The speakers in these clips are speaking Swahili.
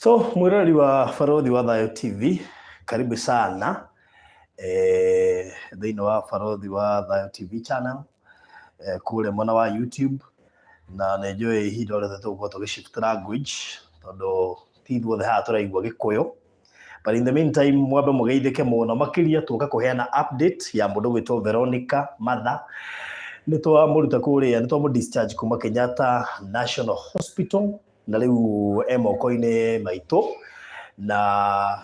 So mwirori wa Barothi wa Thayo TV, karibu sana thĩinĩ wa Barothi wa Thayo TV channel kule mwena wa YouTube, na nĩ njũĩ ihinda rĩothe tũgũkorwo tũgĩ-shift language tondũ ti ithuothe haha tũraigua Gĩkũyũ, but in the meantime mwambe mũgeithĩke mũno makĩria tũka kũheana update ya mũndũ gwĩtwo Veronica Matha. Nĩtwamũruta kũrĩa, nĩtwamũ-discharge kuma Kenyatta National Hospital na rĩu moko-inĩ maitũ, na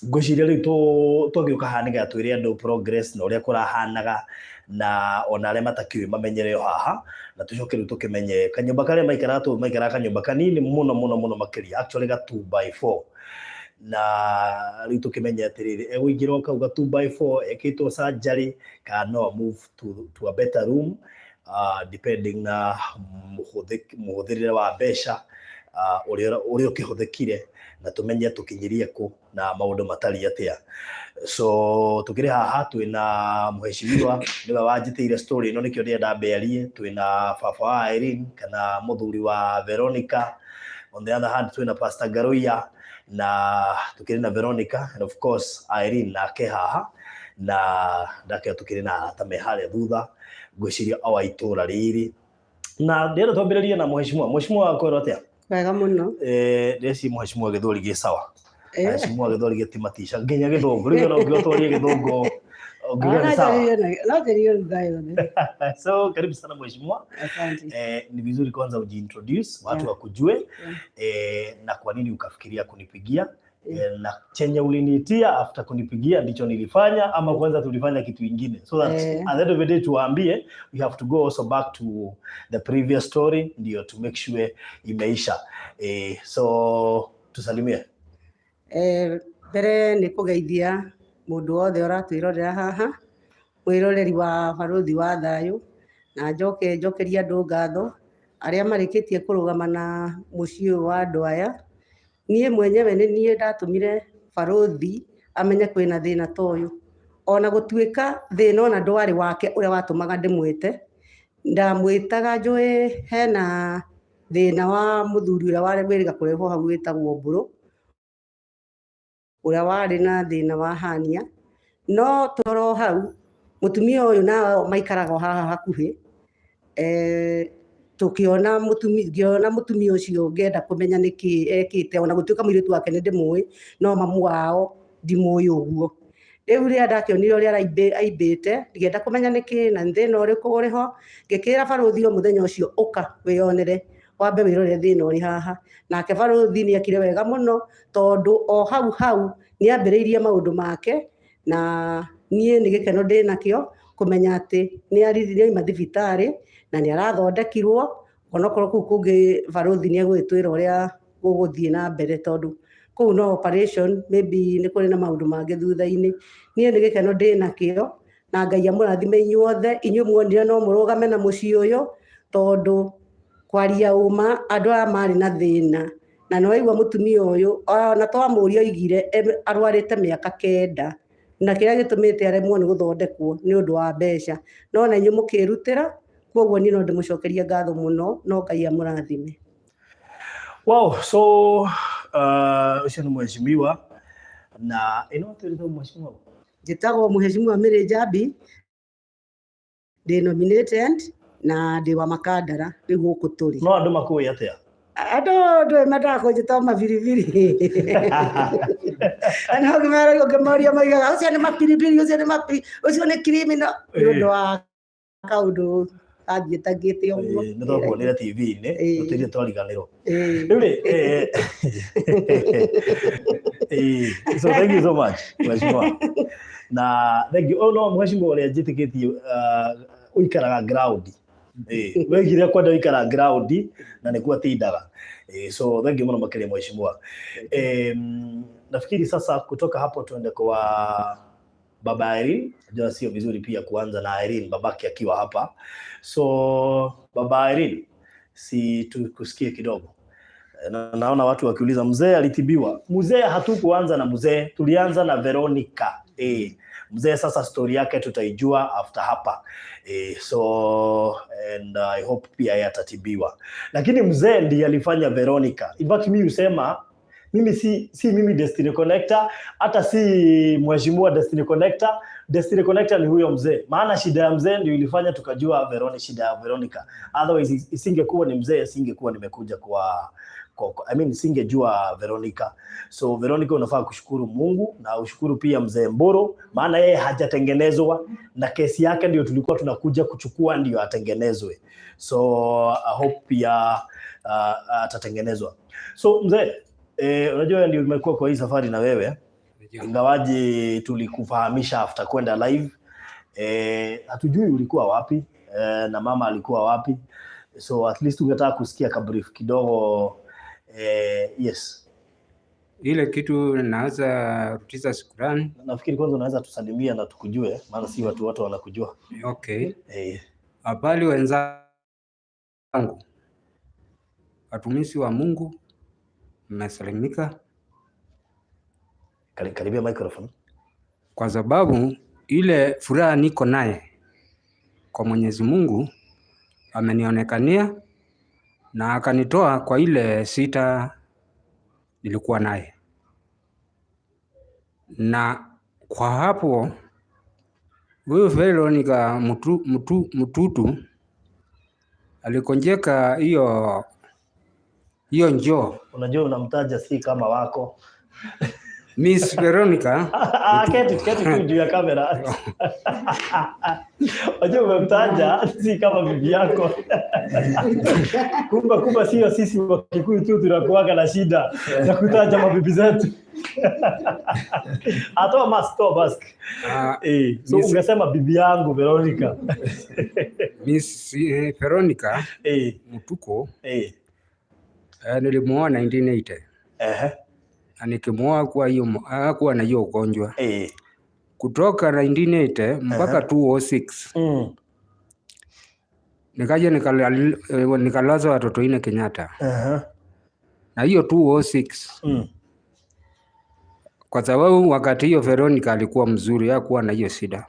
ngwĩciria rĩu twagĩũka haha nĩgetha twĩre andũ progress na ũrĩa kũrahanaga, na ona arĩa matakĩũĩ mamenyere o haha, na tũcoke rĩu tũkĩmenye kanyũmba karĩa maikaraga kanyũmba kanini mũno makĩria, actually ga 2x4, na rĩu tũkĩmenye atĩrĩrĩ egũingĩra kau ga 2x4 ekĩtwo surgery kana no move to a better room, depending na mũhũthĩrĩre wa mbeca ũrĩa ũkĩhũthĩkire, na tũmenye tũkinyirie kũ na maũndũ matariĩ atĩa. So tũkĩrĩ haha twĩna mũheshimiwa nĩwe wanjĩtĩire story ĩno, nĩkĩo ndĩrenda mbĩarie. Twĩna baba wa Irene kana mũthuri wa Veronica, on the other hand twĩna Pastor Garoia, na tukĩrĩ na Veronica and of course Irene nake haha, na ndake tukĩrĩ na arata me harĩa thutha, ngwĩciria o itũra rĩrĩ, na ndĩrenda twambĩrĩrie na mũheshimiwa wakwĩrwo atĩa? Wega mũno. Ndĩreci mũheshimiwa gĩthũri gĩ sawa. Mũheshimiwa gĩthũri gĩtimatisha nginya gĩthũngũ, rĩu no ngĩotwarie gĩthũngũ ngĩgĩa sawa. So karibu sana mheshimiwa. Asante. Ni vizuri kwanza ujiintroduce, watu wakujue, na kwa nini ukafikiria kunipigia, na chenye uliniitia after kunipigia ndicho nilifanya ama kwanza tulifanya kitu kingine, so that at the end of the day tuambie, we have to go also back to the previous story ndio to make sure imeisha. So tusalimie. Mbere nĩ kũgeithia mũndũ wothe ũratwĩrorera haha, mwĩroreri wa Barothi wa Thayũ, na njokeria andũ ngatho arĩa marĩkĩtie kũrũgama na mũciĩ ũyũ wa andũ aya. Niĩ mwenyewe nĩ niĩ ndatũmire Barothi amenye kwĩna thĩna ta ũyũ, ona gũtuĩka thĩna ona ndwarĩ wake ũrĩa watũmaga ndĩmwĩte. Ndamwĩtaga njũĩ hena thĩna wa mũthuri ũrĩa warĩ wĩrĩga kũrehwo hau wĩtagwo Mbũrũ, ũrĩa warĩ na thĩna wa hania, no toro hau mũtumia ũyũ nao maikaraga haha hakuhĩ, ngĩona mũtumia ũcio ngĩenda kũmenya nĩkĩ ekĩte, ona gũtuĩka mũirĩtu wake nĩ ndĩmũĩ no mamu wao ndimũĩ ũguo. Rĩu rĩrĩa ndakĩonire ũrĩa aimbĩte ngĩenda kũmenya nĩkĩ na thĩna ũrĩkũ ũrĩ ho, ngĩkĩra Barothi o mũthenya ũcio ũka wĩyonere, wambe wĩrore thĩna ũrĩ haha. Nake Barothi nĩekire wega mũno tondũ o hau nĩambĩrĩirie maũndũ make, na niĩ nĩ gĩkeno ndĩnakĩo kũmenya atĩ nĩauma thibitarĩ na nĩarathondekirwo, onokorwo kũu kũngĩ Barothi nĩegũgĩtwĩra ũrĩa gũgũthiĩ na mbere, tondũ kũu no operation, maybe nĩ kũrĩ na maũndũ mangĩ thutha-inĩ. Niĩ nĩ gĩkeno ndĩnakĩo, na Ngai amũrathime inyuothe, inyuĩ muonire no mũrũgame na mũciĩ ũyũ, tondũ kwaria ũma andũ aya marĩ na thĩna, na nĩwaigua mũtumia ũyũ ona twamũria oigire arwarĩte mĩaka 9, na kĩrĩa gĩtũmĩte aremwo nĩ gũthondekwo nĩ ũndũ wa mbeca, no na inyuĩ mũkĩrutĩra, koguo niĩ no ndĩmũcokerie ngatho mũno, no Ngai amũrathime. Wow, so ũcio nĩ mheshimiwa, na ĩno twĩrĩtwo mheshimiwa njĩtagwo mheshimiwa Mary Njambi, ndĩ nominated na ndĩ wa Makandara rĩu gũkũ tũrĩ. No andũ makũĩ atĩa? Andũ ndũĩ mendaga kũnjĩta mabiribiri. Ana ũngĩmoria moigaga ũcio nĩ mabiribiri, ũcio nĩ criminal, nĩ ũndũ wa kaũndũ athiĩtagĩte ũguo. Nĩ twakuonire TV-inĩ, tũtĩrĩ twariganĩrwo. So thank you so much mheshimiwa. Na thank you. No mheshimiwa ũrĩa njĩtĩkĩtie ũikaraga ground. Wegire kwenda ũikara ground na nĩkuo atindaga. So thank you mũno makĩria mheshimiwa. Nafikiri sasa kutoka hapo tuende kwa baba Irene. Najua sio vizuri pia kuanza na Irene babake akiwa hapa. So baba Irene, si tukusikie kidogo. Naona watu wakiuliza mzee alitibiwa. Mzee hatukuanza na mzee, tulianza na Veronica. Mzee sasa story yake tutaijua after hapa. So and I hope pia yatatibiwa. Lakini mzee ndiye alifanya Veronica. In fact mimi usema mimi si mimi Destiny Connector, hata si mheshimiwa Destiny Connector. Destiny Connector ni huyo mzee. Maana shida ya mzee ndio ilifanya tukajua Veronica, shida ya Veronica. Otherwise isingekuwa ni mzee, isingekuwa nimekuja kwa singejua Veronica. So Veronica unafaa kushukuru Mungu na ushukuru pia mzee Mboro, maana yeye hajatengenezwa na kesi yake ndio tulikuwa tunakuja kuchukua ndio atengenezwe. So I hope pia atatengenezwa. So mzee, unajua ndio nimekuwa kwa hii safari na wewe. Ingawaje tulikufahamisha after kwenda live. Hatujui ulikuwa wapi na mama alikuwa wapi. So at least ungetaka kusikia kabrief kidogo. Yes. Ile kitu naweza rutiza shukrani. Nafikiri kwanza unaweza tusalimia na tukujue, maana si watu wote wanakujua. Okay. Habari wenzangu, watumishi wa Mungu, mmesalimika. Karibia microphone. Kwa sababu ile furaha niko naye kwa Mwenyezi Mungu amenionekania na akanitoa kwa ile sita nilikuwa naye. Na kwa hapo huyo Veronica mtutu alikonjeka hiyo njoo. Unajua unamtaja si kama wako. Miss Veronica. Keti juu ya kamera. Unajua umemtaja si kama bibi yako. Kumbe sio sisi wa Kikuyu tu tunakuwa na shida za kutaja mabibi zetu. Atoa mask. So ungesema bibi yangu Veronica. Miss Veronica mtuko. Nilimuona 1980. Nikimuoa kwa hiyo hakuwa na hiyo ugonjwa. Kutoka 1980 mpaka 2006. Nikaja nikalaza watoto 4 Kenyatta. Na hiyo 2006. Kwa sababu wakati hiyo Veronica alikuwa mzuri, hakuwa na hiyo shida.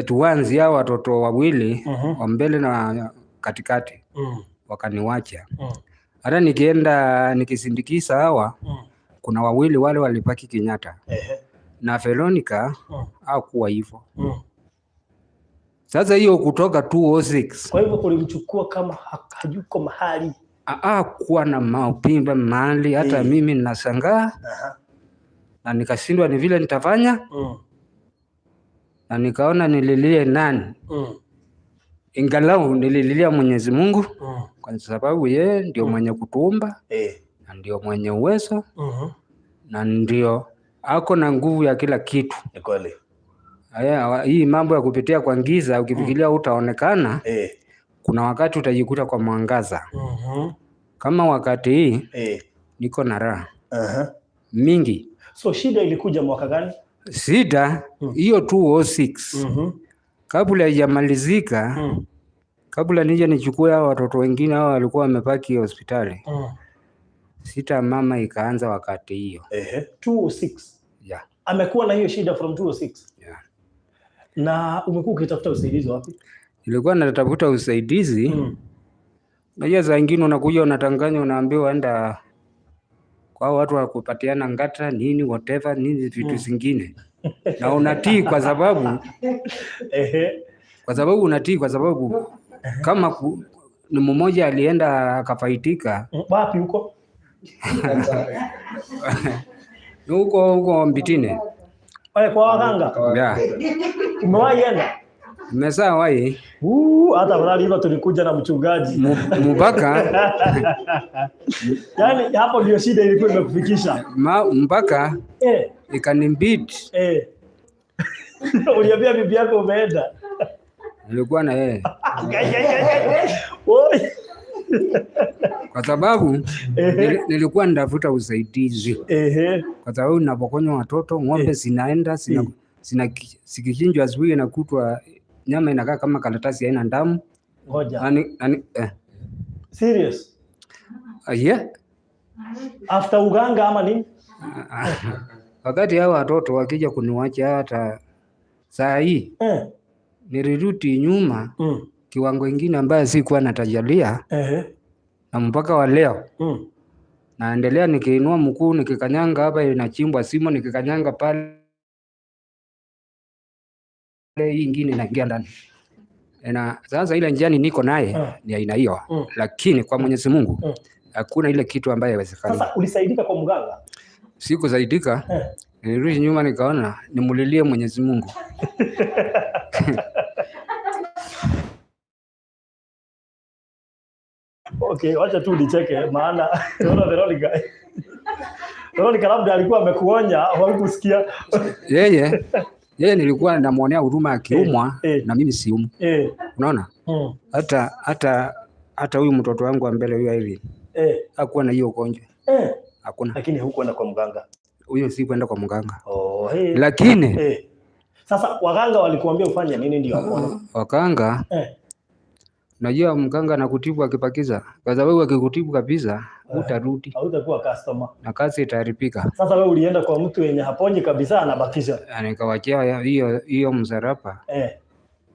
Tuanzi ya watoto wawili wa mbele na katikati wakaniwacha. Hata nikienda nikisindikiza hawa kuna wawili wale walipaki Kenyatta. Na Veronica hakuwa hivyo. Sasa hiyo kutoka 2006. Kwa hivyo ulimchukua kama hayuko mahali. Kuwa na maupimba mahali hata mimi ninashangaa. Na nikashindwa ni vile nitafanya. Na nikaona nililie nani. Ingalau nilililia Mwenyezi Mungu. Kwa sababu yeye ndio mwenye kutuumba. Na ndio mwenye uwezo. Na ndio ako na nguvu ya kila kitu. Ni kweli. Hii mambo ya kupitia kwa giza ukifikiria utaonekana. Kuna wakati utajikuta kwa mwangaza. Kama wakati hii niko na raha mingi. So shida ilikuja mwaka gani? Shida hiyo 2006. Kabla haijamalizika, kabla nije nichukue hao watoto wengine hao walikuwa wamepaki hospitali. Sita mama ikaanza wakati hiyo. 2006. Yeah. Amekuwa na hiyo shida from 2006. Yeah. Na umekuwa ukitafuta usaidizi wapi? Nilikuwa natafuta usaidizi. Najua saa nyingine unakuja unatanganya unaambiwa enda kwa watu wa kupatiana ngata nini whatever nini vitu zingine. Na unatii kwa sababu unatii kwa sababu kama ni mmoja alienda akafaitika. Wapi huko? Huko Mbitine. Kwa waganga? Yeah. Umewahi enda? Nimesa wahi. Hata fulani hivyo tulikuja na mchungaji. Mpaka. Yaani hapo ndio shida ilikuwa imekufikisha. Mpaka. Ikanimbit. Uliambia bibi yako umeenda? Nilikuwa na yeye. Kwa sababu nilikuwa nitafuta usaidizi. Kwa sababu ninapokonywa watoto ng'ombe zinaenda sikichinjwa asubuhi na kutwa nyama inakaa kama karatasi haina damu. Ngoja. Serious? Yeah. After uganga ama nini? wakati hao watoto wakija kuniwacha hata saa hii nilirudi nyuma kiwango ingine ambayo sikuwa natajalia na mpaka wa leo naendelea nikiinua mkuu nikikanyanga hapa inachimbwa simo nikikanyanga pale hii ingine inaingia ndani. Na sasa ile njiani niko naye ni aina hiyo lakini kwa Mwenyezi Mungu hakuna ile kitu ambayo haiwezekani. Sasa ulisaidika kwa mganga? Sikusaidika. Nilirudi nyuma nikaona nimulilie Mwenyezi Mungu. Okay, wacha tu nicheke maana naona Veronica labda alikuwa amekuonya haukusikia. Yeye nilikuwa namuonea huruma akiumwa na mimi siumu. Unaona? Hata huyu mtoto wangu mbele huyu Irene. Hakuwa na hiyo ugonjwa. Hakuna. Lakini hukuenda kwa mganga. Huyo si kwenda kwa mganga. Lakini sasa waganga walikuambia ufanye nini ndio hapo? Waganga najua mganga anakutibu akipakiza. Kwa sababu akikutibu kabisa utarudi. Hautakuwa customer. Na kazi itaharibika. Sasa wewe ulienda kwa mtu yenye haponyi kabisa anabakisha. Nikawachia hiyo msarapa.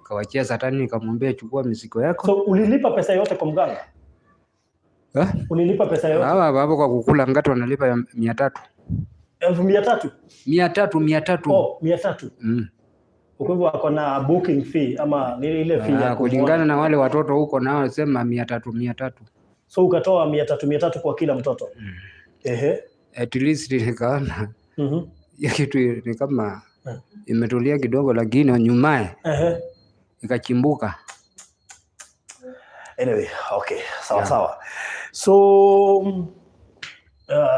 Kawachia satani nikamwambia chukua mizigo yako. So ulilipa pesa yote kwa mganga? Ulilipa pesa yote? Hapo kwa kukula ngato wanalipa 300. 1300? 300. Oh, 300. Kwa hivyo wako na booking fee ama ni ile fee ya kulingana na wale watoto huko nao wasema 300. So ukatoa 300 kwa kila mtoto. At least nikaona ya kitu ni kama imetulia kidogo lakini nyumae ikachimbuka. Anyway, okay, sawa. So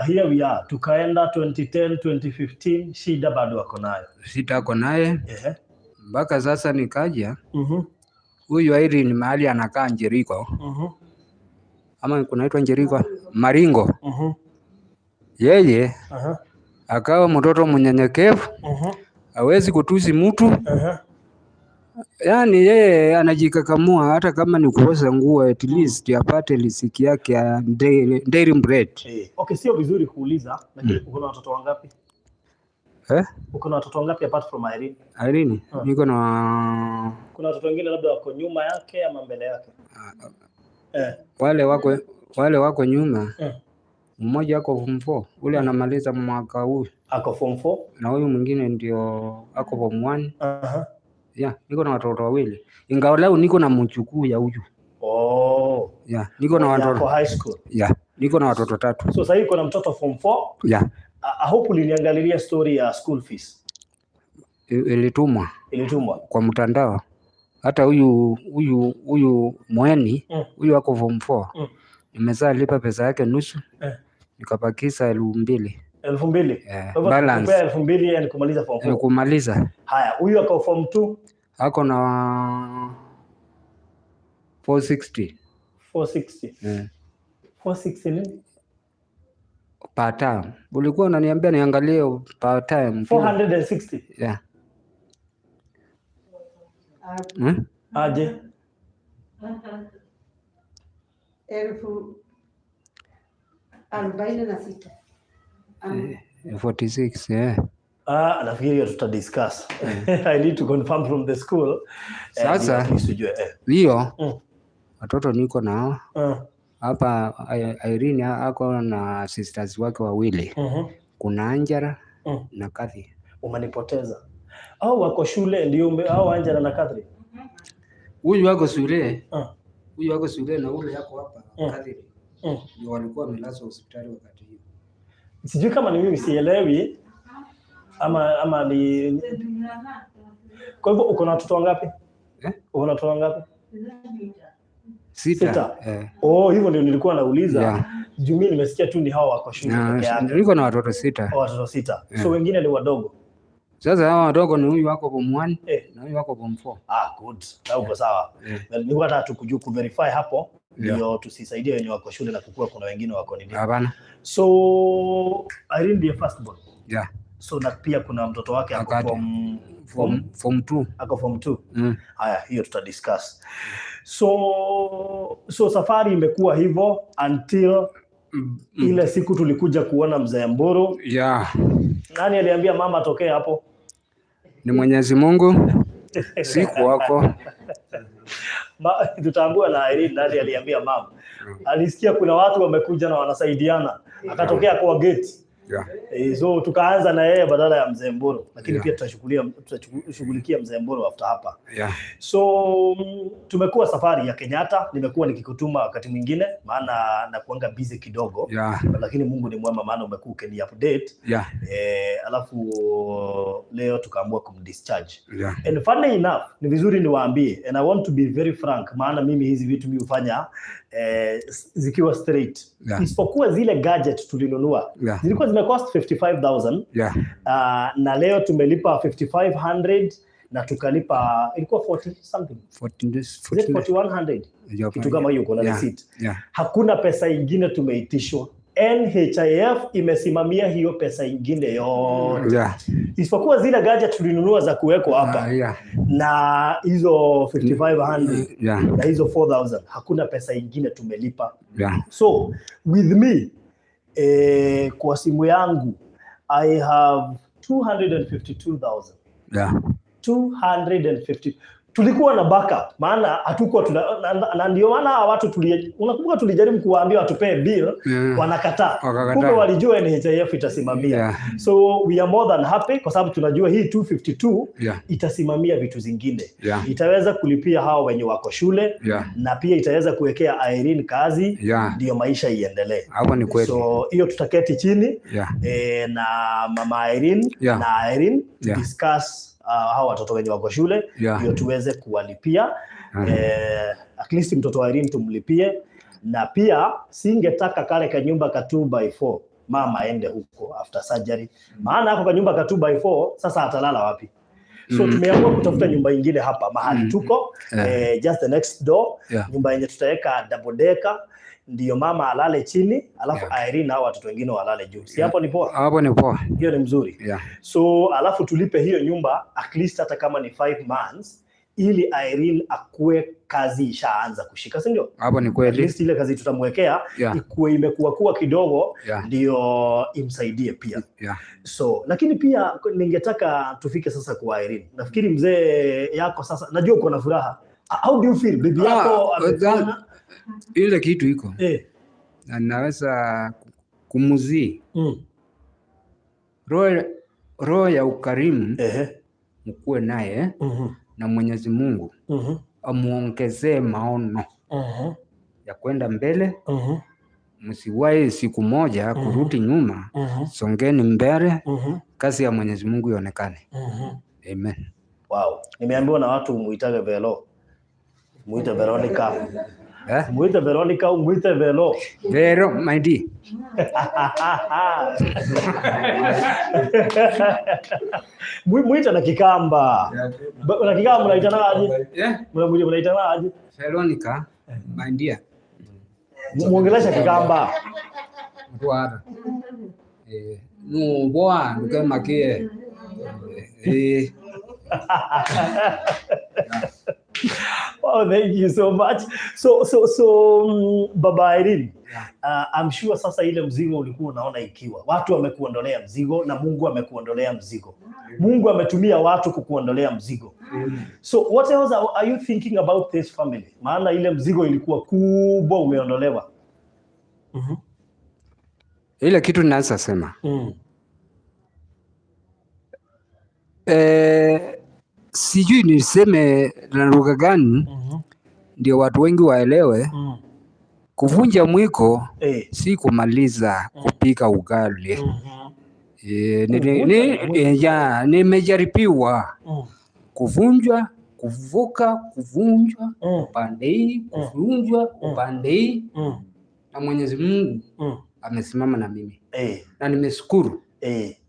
here we are. Tukaenda 2010, 2015, shida bado wako nayo. Shida ako naye. Mpaka sasa nikaja. Huyu Irene mahali anakaa Njeriko. Ama kunaitwa Njeriko, Maringo. Yeye akawa mtoto mnyenyekevu. Hawezi kutusi mtu. Yaani yeye anajikakamua hata kama ni kuoza nguo at least apate riziki yake ya daily bread. Okay, sio vizuri kuuliza lakini uko na watoto wangapi? Uko na watoto wangapi apart from Irene? Irene, niko na kuna watoto wengine labda wako nyuma yake ama mbele yake? Wale wako nyuma. Mmoja ako form 4, ule anamaliza mwaka huu. Ako form 4 na huyu mwingine ndio ako form 1. Niko na watoto wawili. Ingawa leo niko na mchukuu ya huyu. Niko na watoto high school. Niko na watoto 3. So sasa hivi kuna mtoto form 4? I hope uliniangalilia story ya school fees. Ilitumwa kwa mtandao. Hata huyu Mweni, huyu wako form 4. Nimezaa lipa pesa yake nusu. Nikabakisha 2,000. 2,000? Balance. 2,000 kumaliza form 4. Kumaliza. Haya, huyu ako form 2? Ako na 460. 460 nini? Per term. Ulikuwa unaniambia niangalie per term. 460? Aje? 46. 46, nafikiri tutadiscuss. I need to confirm from the school. Sasa hiyo watoto niko nao hapa. Irene ako na sisters wake wawili. Kuna Angela na Kathy. Umanipoteza. Au wako shule ndio au Angela na Kathy? Huyu wako shule. Na ule yako hapa Kathy. Ndio walikuwa wamelazwa hospitali wakati hiyo. Sijui kama ni mimi sielewi ama ni. Kwa hivyo uko na watoto wangapi? Uko na watoto wangapi? 6. Hivyo ndio nilikuwa nauliza. Juu mimi nimesikia tu ni hao wako shule peke yake. Niko na watoto 6. Watoto 6. So wengine ni wadogo. Sasa hao wadogo ni huyu wako form 1 na huyu wako form 4. Good. Uko sawa. Nilikuwa nataka ku verify hapo ndio tusisaidie wenye wako shule na kukua kuna wengine wako nini. Hapana. So Irene ndiye first born. So na pia kuna mtoto wake ako form 2. Ako form 2. Haya, hiyo tutadiscuss. So safari imekuwa hivyo until ile siku tulikuja kuona mzee Mburu. Nani aliambia mama atokee hapo? Ni Mwenyezi Mungu. Siku wako. Tutaambua na Irene nani aliambia mama. Alisikia kuna watu wamekuja na wanasaidiana. Akatokea kwa gate. So tukaanza na yeye badala ya Mzee Mburu, lakini pia tutashughulikia Mzee Mburu after hapa. So tumekuwa safari ya Kenyatta, nimekuwa nikikutuma wakati mwingine maana nakuanga busy kidogo. Lakini Mungu ni mwema maana umekuwa ukini update. Alafu leo tukaamua kumdischarge. And funny enough, ni vizuri niwaambie, and I want to be very frank maana mimi hizi vitu mimi hufanya zikiwa straight. Isipokuwa zile gadget tulinunua zilikuwa zimecost 55,000. Na leo tumelipa 5,500 na tukalipa ilikuwa 40 something 4100 kitu kama hiyo kuna receipt. Hakuna pesa ingine tumeitishwa. NHIF imesimamia hiyo pesa ingine yote. Isipokuwa zile gadget tulinunua za kuweko hapa. Na hizo 5,500 na hizo 4,000 hakuna pesa ingine tumelipa. So with me kwa simu yangu I have 252,000. 250. Tulikuwa na backup maana hatuko na ndio maana watu unakumbuka tulijaribu kuwaambia watupee bill wanakataa. Kumbe walijua NHIF itasimamia. So we are more than happy kwa sababu tunajua hii 252 itasimamia vitu zingine. Itaweza kulipia hao wenye wako shule na pia itaweza kuwekea Irene kazi ndio maisha iendelee. Hapo ni kweli. So hiyo tutaketi chini na mama Irene na Irene discuss hao watoto wenye wako shule ndio tuweze kuwalipia. At least mtoto wa Irene tumlipie, na pia singetaka kale kanyumba ka 2x4 mama aende huko after surgery maana hapo kanyumba ka 2x4 sasa atalala wapi? So tumeamua kutafuta nyumba nyingine hapa mahali tuko just the next door. Nyumba yenye tutaweka double decker ndio mama alale chini alafu Irene na watoto wengine walale juu. Si hapo ni poa? Hapo ni poa. Hiyo ni mzuri. So alafu tulipe hiyo nyumba at least hata kama ni 5 months ili Irene akue kazi ishaanza kushika, si ndio? Hapo ni kweli. At least ile kazi tutamwekea ikue imekuwa kidogo ndio imsaidie pia. So lakini pia ningetaka tufike sasa kwa Irene. Nafikiri mzee yako sasa najua uko na furaha. How do you feel? Bibi yako ile kitu iko na naweza kumuzii roho ya ukarimu mkuwe naye na Mwenyezi Mungu amuongezee maono ya kwenda mbele. Msiwahi siku moja kurudi nyuma. Songeni mbele. Kazi ya Mwenyezi Mungu ionekane. Amen. Wow. Nimeambiwa na watu muitage Velo. Muite Veronica. Muite Veronica au muite Velo? Vero, my dear. Muite na Kikamba. Na Kikamba mnaitana aje? Mnaitana aje? Veronica, my dear. Muongelesha Kikamba. Mtuara. Boa, kama kie. Oh, thank you so much. So Baba Irene, I'm sure sasa ile mzigo ulikuwa unaona ikiwa watu wamekuondolea mzigo na Mungu amekuondolea mzigo. Mungu ametumia watu kukuondolea mzigo. So what else are you thinking about this family? Maana ile mzigo ilikuwa kubwa umeondolewa. Ile kitu ninaanza sema. Sijui niseme na lugha gani ndio watu wengi waelewe. Kuvunja mwiko si kumaliza kupika ugali. Nimejaribiwa kuvunjwa, kuvuka, kuvunjwa upande hii, kuvunjwa upande hii, na Mwenyezi Mungu amesimama na mimi na nimeshukuru.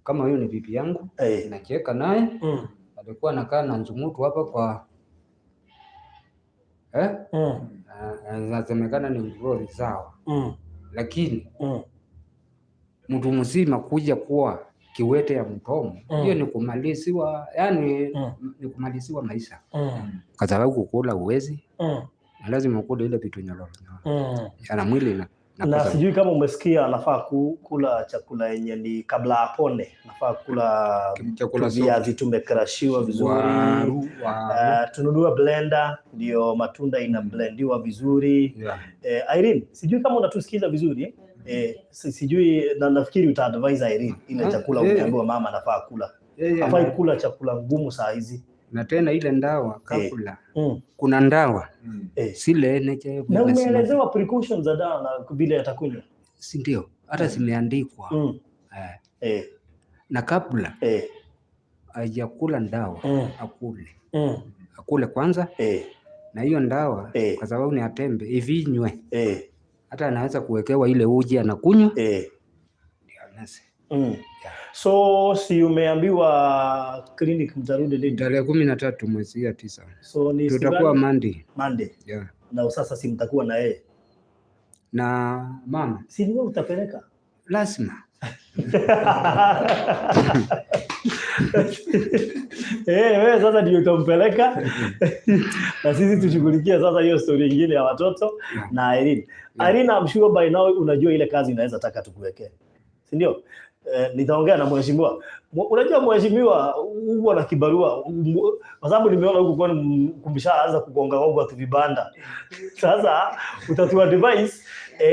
Kama huyo ni bibi yangu, nacheka naye. Alikuwa anakaa na Nzumutu hapa kwa nasemekana ni ngori zao. Lakini mtu mzima kuja kuwa kiwete ya mtomo, hiyo ni kumaliziwa, yani ni kumaliziwa maisha. Kwa sababu kukula uwezi, lazima ukule ile vitu nyololo. Yana mwili Na sijui kama umesikia anafaa kula chakula yenye ni kabla apone, anafaa kula chakula viazi tumekrashiwa vizuri, tununua blender ndio matunda ina blendiwa vizuri. Irene, sijui kama unatusikiza vizuri sijui na nafikiri uta advise Irene ile chakula umeambiwa mama anafaa kula. Hafai kula chakula ngumu saa hizi. Na tena ile ndawa kabla kuna ndawa sile NHF na umeelezewa precautions za dawa na vile atakunywa, si ndio? Hata zimeandikwa na kabla hajakula ndawa akule kwanza na hiyo ndawa kwa sababu ni atembe ivinywe hata anaweza kuwekewa ile uji anakunywa So si umeambiwa clinic mtarudi lini? Tarehe 13 mwezi ya 9. So ni tutakuwa Monday. Yeah. Na sasa si mtakuwa na yeye na mama? Si wewe utapeleka? Lazima. Wewe sasa ndio utampeleka. Na sisi tushughulikia sasa hiyo story nyingine ya watoto na Irene. Irene, I'm sure by now unajua ile kazi inaweza taka tukuwekee. Si ndio? Nitaongea na mheshimiwa. Unajua mheshimiwa huwa na kibarua kwa sababu nimeona huko kwa kumshaanza kugonga tu vibanda. Sasa utatua device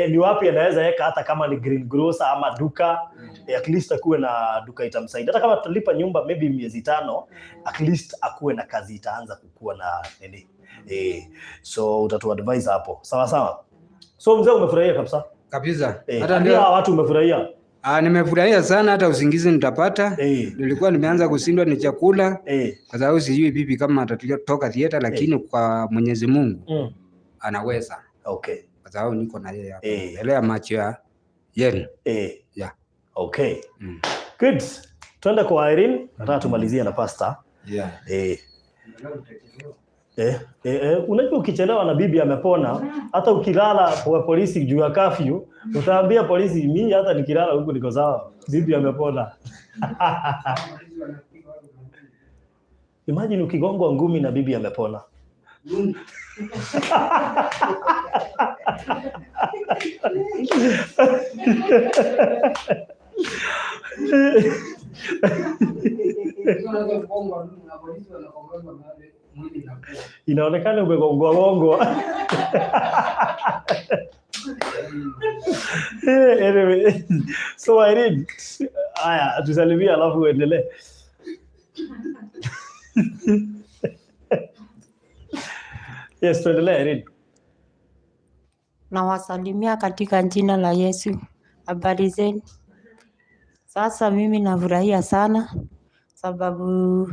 ni wapi anaweza weka hata kama ni green grocer ama duka at least akuwe na duka itamsaidia. Hata kama tutalipa nyumba maybe miezi 5 at least akuwe na kazi itaanza kukua na nini. So utatua device hapo. Sawa sawa. So mzee umefurahia kabisa? Kabisa. Hata ndio watu umefurahia? Nimefurahia sana, hata usingizi nitapata. Nilikuwa nimeanza kushindwa ni chakula kwa sababu sijui bibi kama atatoka theater, lakini kwa Mwenyezi Mungu anaweza. Okay. Kwa sababu niko na yeye hapa. Elea macho ya yenu. Yeah. Okay. Good. Tuende kwa Irene, nataka tumalizie na pasta. Yeah. Unajua ukichelewa na bibi amepona, hata ukilala kwa polisi juu ya curfew, utaambia polisi mimi hata nikilala huko niko sawa, bibi amepona. Imagine ukigongwa ngumi na bibi amepona. Inaonekana umegongwa. Anyway, so Irene, haya tusalimia alafu uendelee. Yes, tuendelee Irene. Nawasalimia katika jina la Yesu. Habari zenu? Sasa mimi nafurahia sana sababu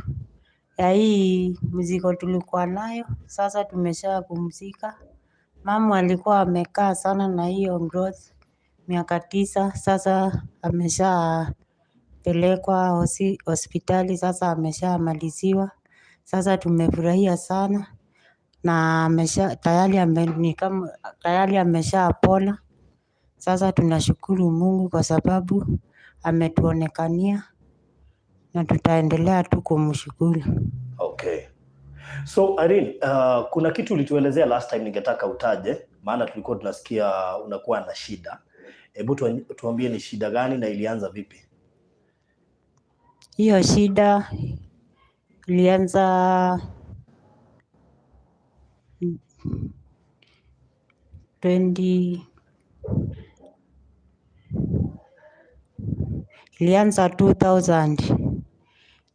ya hii mzigo tulikuwa nayo. Sasa tumeshapumzika. Mama alikuwa amekaa sana na hiyo growth miaka 9. Sasa ameshapelekwa hospitali, sasa ameshamaliziwa. Sasa tumefurahia sana na tayari ameshapona. Sasa tunashukuru Mungu kwa sababu ametuonekania na tutaendelea tu kumshukuru. Okay. So Irene, kuna kitu ulituelezea last time ningetaka utaje, maana tulikuwa tunasikia unakuwa na shida. Hebu tuambie ni shida gani na ilianza vipi? Hiyo shida ilianza 2000.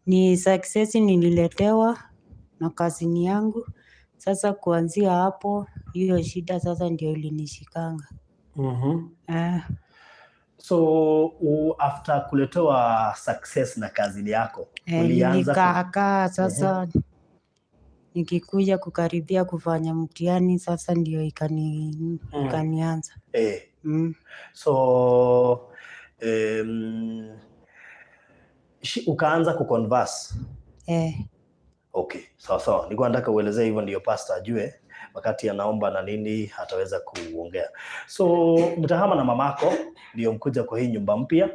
Ni success nililetewa na kazini yangu. Sasa kuanzia hapo hiyo shida sasa ndio ilinishikanga. So after kuletewa success na kazini yako ulianza nikakaa sasa nikikuja kukaribia kufanya mtihani sasa ndio ikanianza. So ukaanza kuconverse. Okay, sawa. Nilikuwa nataka uelezee hivyo ndio pastor ajue wakati anaomba na nini hataweza kuongea. So mtahama na mamako ndio mkuja kwa hii nyumba mpya.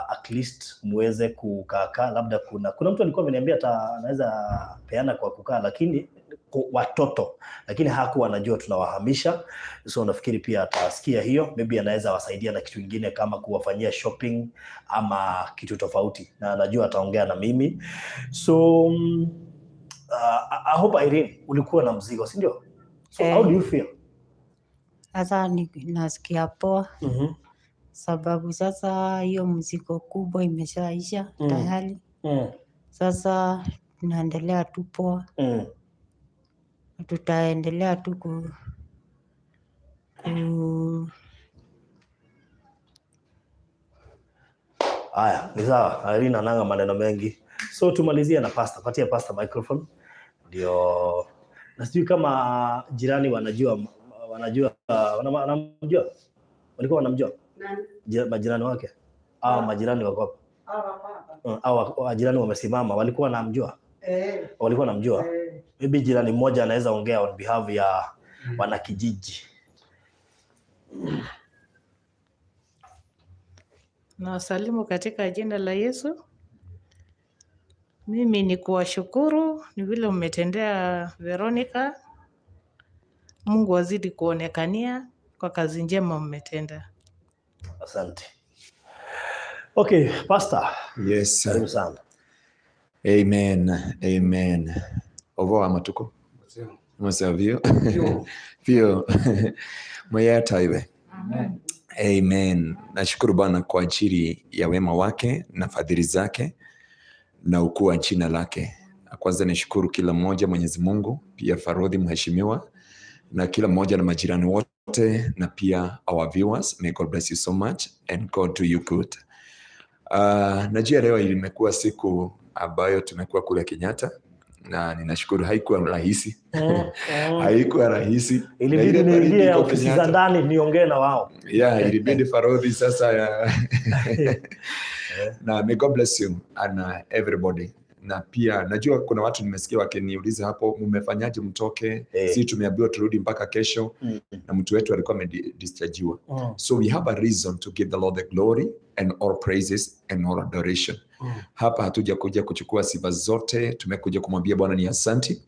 At least muweze kukaa, labda kuna mtu alikuwa ameniambia anaweza peana kwa kukaa, lakini watoto, lakini hakuwa anajua tunawahamisha. So nafikiri pia atasikia hiyo, maybe anaweza wasaidia na kitu kingine kama kuwafanyia shopping ama kitu tofauti, na anajua ataongea na mimi. So I hope Irene ulikuwa na mzigo, si ndio? So how do you feel? Sasa nasikia poa. Sababu sasa hiyo mzigo kubwa imeshaisha tayari. Sasa tunaendelea tu poa. Tutaendelea tu Haya, ni sawa. Irene ananga maneno mengi. So tumalizie na pastor. Patia pastor microphone. Ndio. Na sijui kama jirani wanamjua. Walikuwa wanamjua? Nani? Majirani wake. Majirani wako hapa. Majirani wamesimama. Walikuwa wanamjua? Walikuwa wanamjua? Maybe jirani mmoja anaweza ongea on behalf ya wanakijiji. Na wasalimu katika jina la Yesu. Mimi ni kuwashukuru ni vile umetendea Veronica. Mungu azidi kuonekania kwa kazi njema mmetenda. Asante. Okay, pastor. Yes. Karibu sana. Amen. Amen. Ovo amatuko. Mwasavio. Pio. Mwaya taiwe. Amen. Amen. Nashukuru Bwana kwa ajili ya wema wake na fadhili zake na ukuu wa jina lake. Kwanza nishukuru kila mmoja Mwenyezi Mungu, pia Farodhi mheshimiwa na kila mmoja na majirani wote na pia our viewers. May God bless you so much and God do you good. Najua leo imekuwa siku ambayo tumekuwa kule Kenyatta na ninashukuru haikuwa rahisi. Haikuwa rahisi. Ilibidi niingie ofisi za ndani niongee na wao. Yeah, ilibidi Farodhi sasa na may God bless you and everybody. Na pia najua kuna watu nimesikia wakiniuliza hapo mmefanyaje mtoke? Si tumeambiwa turudi mpaka kesho na mtu wetu alikuwa amedischargiwa. So we have a reason to give the Lord the glory and all praises and all adoration. Hapa hatuja kuja kuchukua sifa zote, tumekuja kumwambia Bwana ni asante.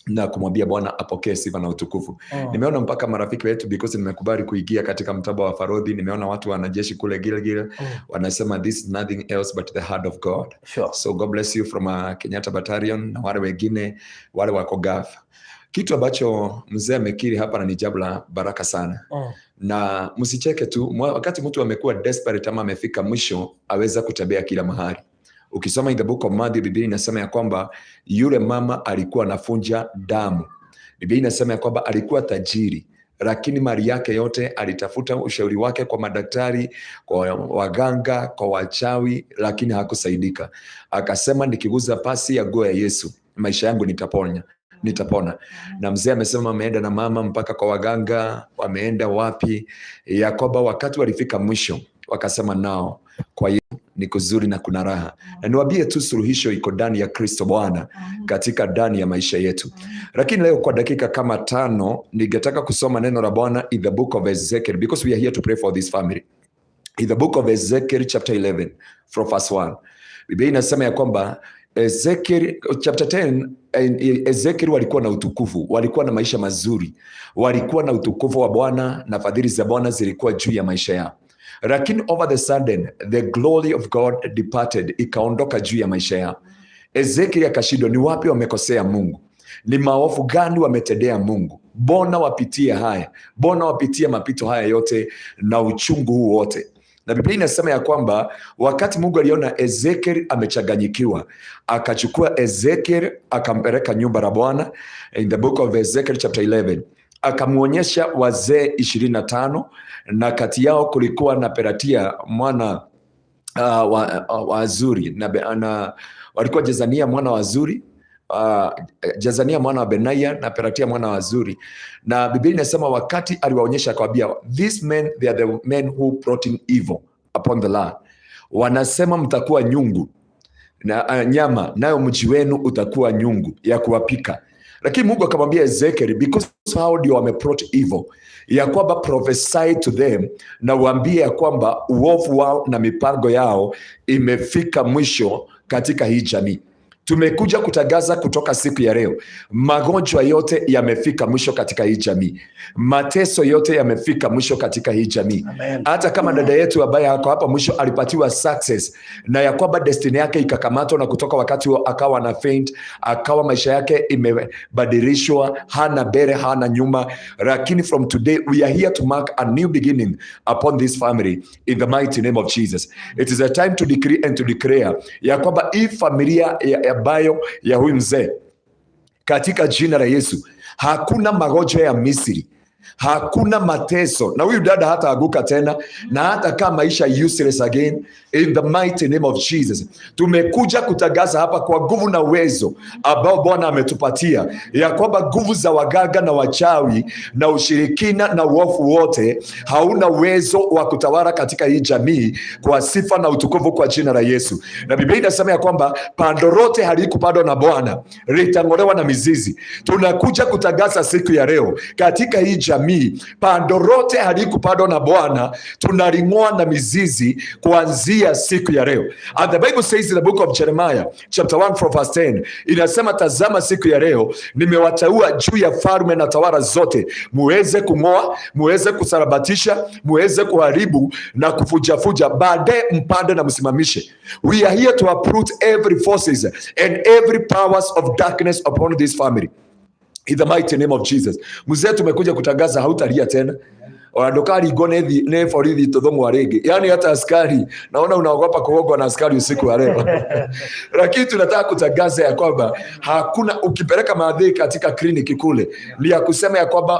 Na kumwambia Bwana apokee sifa na utukufu. Nimeona mpaka marafiki wetu because nimekubali kuingia katika mtaba wa Farodhi, nimeona watu wanajeshi kule Gilgil wanasema this is nothing else but the heart of God. So God bless you from Kenyatta Battalion na wale wengine wale wako GAF. Kitu ambacho mzee amekiri hapa na ni jambo la baraka sana. Na msicheke tu, wakati mtu amekuwa desperate ama amefika mwisho aweza kutembea kila mahali. Ukisoma in the book of Matthew, Biblia inasema ya kwamba yule mama alikuwa anafunja damu. Biblia inasema ya kwamba alikuwa tajiri, lakini mali yake yote alitafuta ushauri wake kwa madaktari, kwa waganga, kwa wachawi, lakini hakusaidika. Akasema nikiguza pasi ya nguo ya Yesu, maisha yangu nitapona. Na mzee amesema ameenda na mama mpaka kwa waganga, wameenda wapi, ya kwamba wakati walifika mwisho, wakasema nao kwa ni kuzuri na kuna raha. Na niwaambie tu suluhisho iko ndani ya Kristo Bwana katika ndani ya maisha yetu. Lakini leo kwa dakika kama 5 ningetaka kusoma neno la Bwana in the book of Ezekiel because we are here to pray for this family. In the book of Ezekiel chapter 11 from verse 1. Biblia inasema ya kwamba Ezekiel chapter 10, Ezekiel walikuwa na utukufu, walikuwa na maisha mazuri, walikuwa na utukufu wa Bwana na fadhili za Bwana zilikuwa juu ya maisha yao. Lakini over the sudden the glory of God departed, ikaondoka juu ya maisha yao. Ezekiel akashindwa, ni wapi wamekosea Mungu? Ni maovu gani wametendea Mungu? Mbona wapitia haya? Mbona wapitia mapito haya yote na uchungu huu wote? Na Biblia inasema ya kwamba wakati Mungu aliona Ezekiel amechanganyikiwa, akachukua Ezekiel akampeleka nyumba la Bwana in the book of Ezekiel chapter 11. Akamuonyesha wazee 25 na kati yao kulikuwa na Peratia mwana wa Azuri na walikuwa Jezania mwana wa Azuri, Jezania mwana wa Benaya na Peratia mwana wa Azuri. Na Biblia inasema wakati aliwaonyesha akawaambia, these men they are the men who brought in evil upon the land. Wanasema mtakuwa nyungu na nyama, nayo mji wenu utakuwa nyungu ya kuwapika. Lakini Mungu akamwambia Ezekiel, because how do you brought evil, ya kwamba prophesy to them na uambie ya kwamba uovu wao na mipango yao imefika mwisho katika hii jamii. Tumekuja kutangaza kutoka siku ya leo, magonjwa yote yamefika mwisho katika hii jamii. Mateso yote yamefika mwisho katika hii jamii. Hata kama dada yetu ambaye ako hapa mwisho alipatiwa success na ya kwamba destiny yake ikakamatwa, na kutoka wakati huo akawa na faint, akawa maisha yake imebadilishwa, hana mbele hana nyuma. Lakini from today we are here to mark a new beginning upon this family in the mighty name of Jesus. It is a time to decree and to declare ya kwamba hii familia ambayo ya huyu mzee, katika jina la Yesu, hakuna magonjwa ya Misri, hakuna mateso, na huyu dada hata aguka tena, na hata kama maisha useless again in the mighty name of Jesus. Tumekuja kutangaza hapa kwa nguvu na uwezo ambao Bwana ametupatia, ya kwamba nguvu za waganga na wachawi na ushirikina na uovu wote hauna uwezo wa kutawala katika hii jamii, kwa sifa na utukufu kwa jina la Yesu. Na Biblia inasema ya kwamba pando lote halikupandwa na Bwana litang'olewa na mizizi. Tunakuja kutangaza siku ya leo katika hii jamii, pando lote halikupandwa na Bwana tunaling'oa na mizizi kuanzia siku ya leo. And the Bible says in the book of Jeremiah chapter 1 from verse 10, inasema tazama siku ya leo nimewateua juu ya falme na tawala zote, muweze kung'oa, muweze kusarabatisha, muweze kuharibu na kufujafuja, baadaye mpande na msimamishe. We are here to uproot every forces and every powers of darkness upon this family in the mighty name of Jesus. Mzee, tumekuja kutangaza hautalia tena. Wanadokari gone ne forithi tudhongwa rege. Yani hata askari naona unaogopa kuogwa na askari usiku wa leo. Lakini tunataka kutangaza ya kwamba hakuna, ukipeleka maadhi katika kliniki kule, ni ya kusema ya kwamba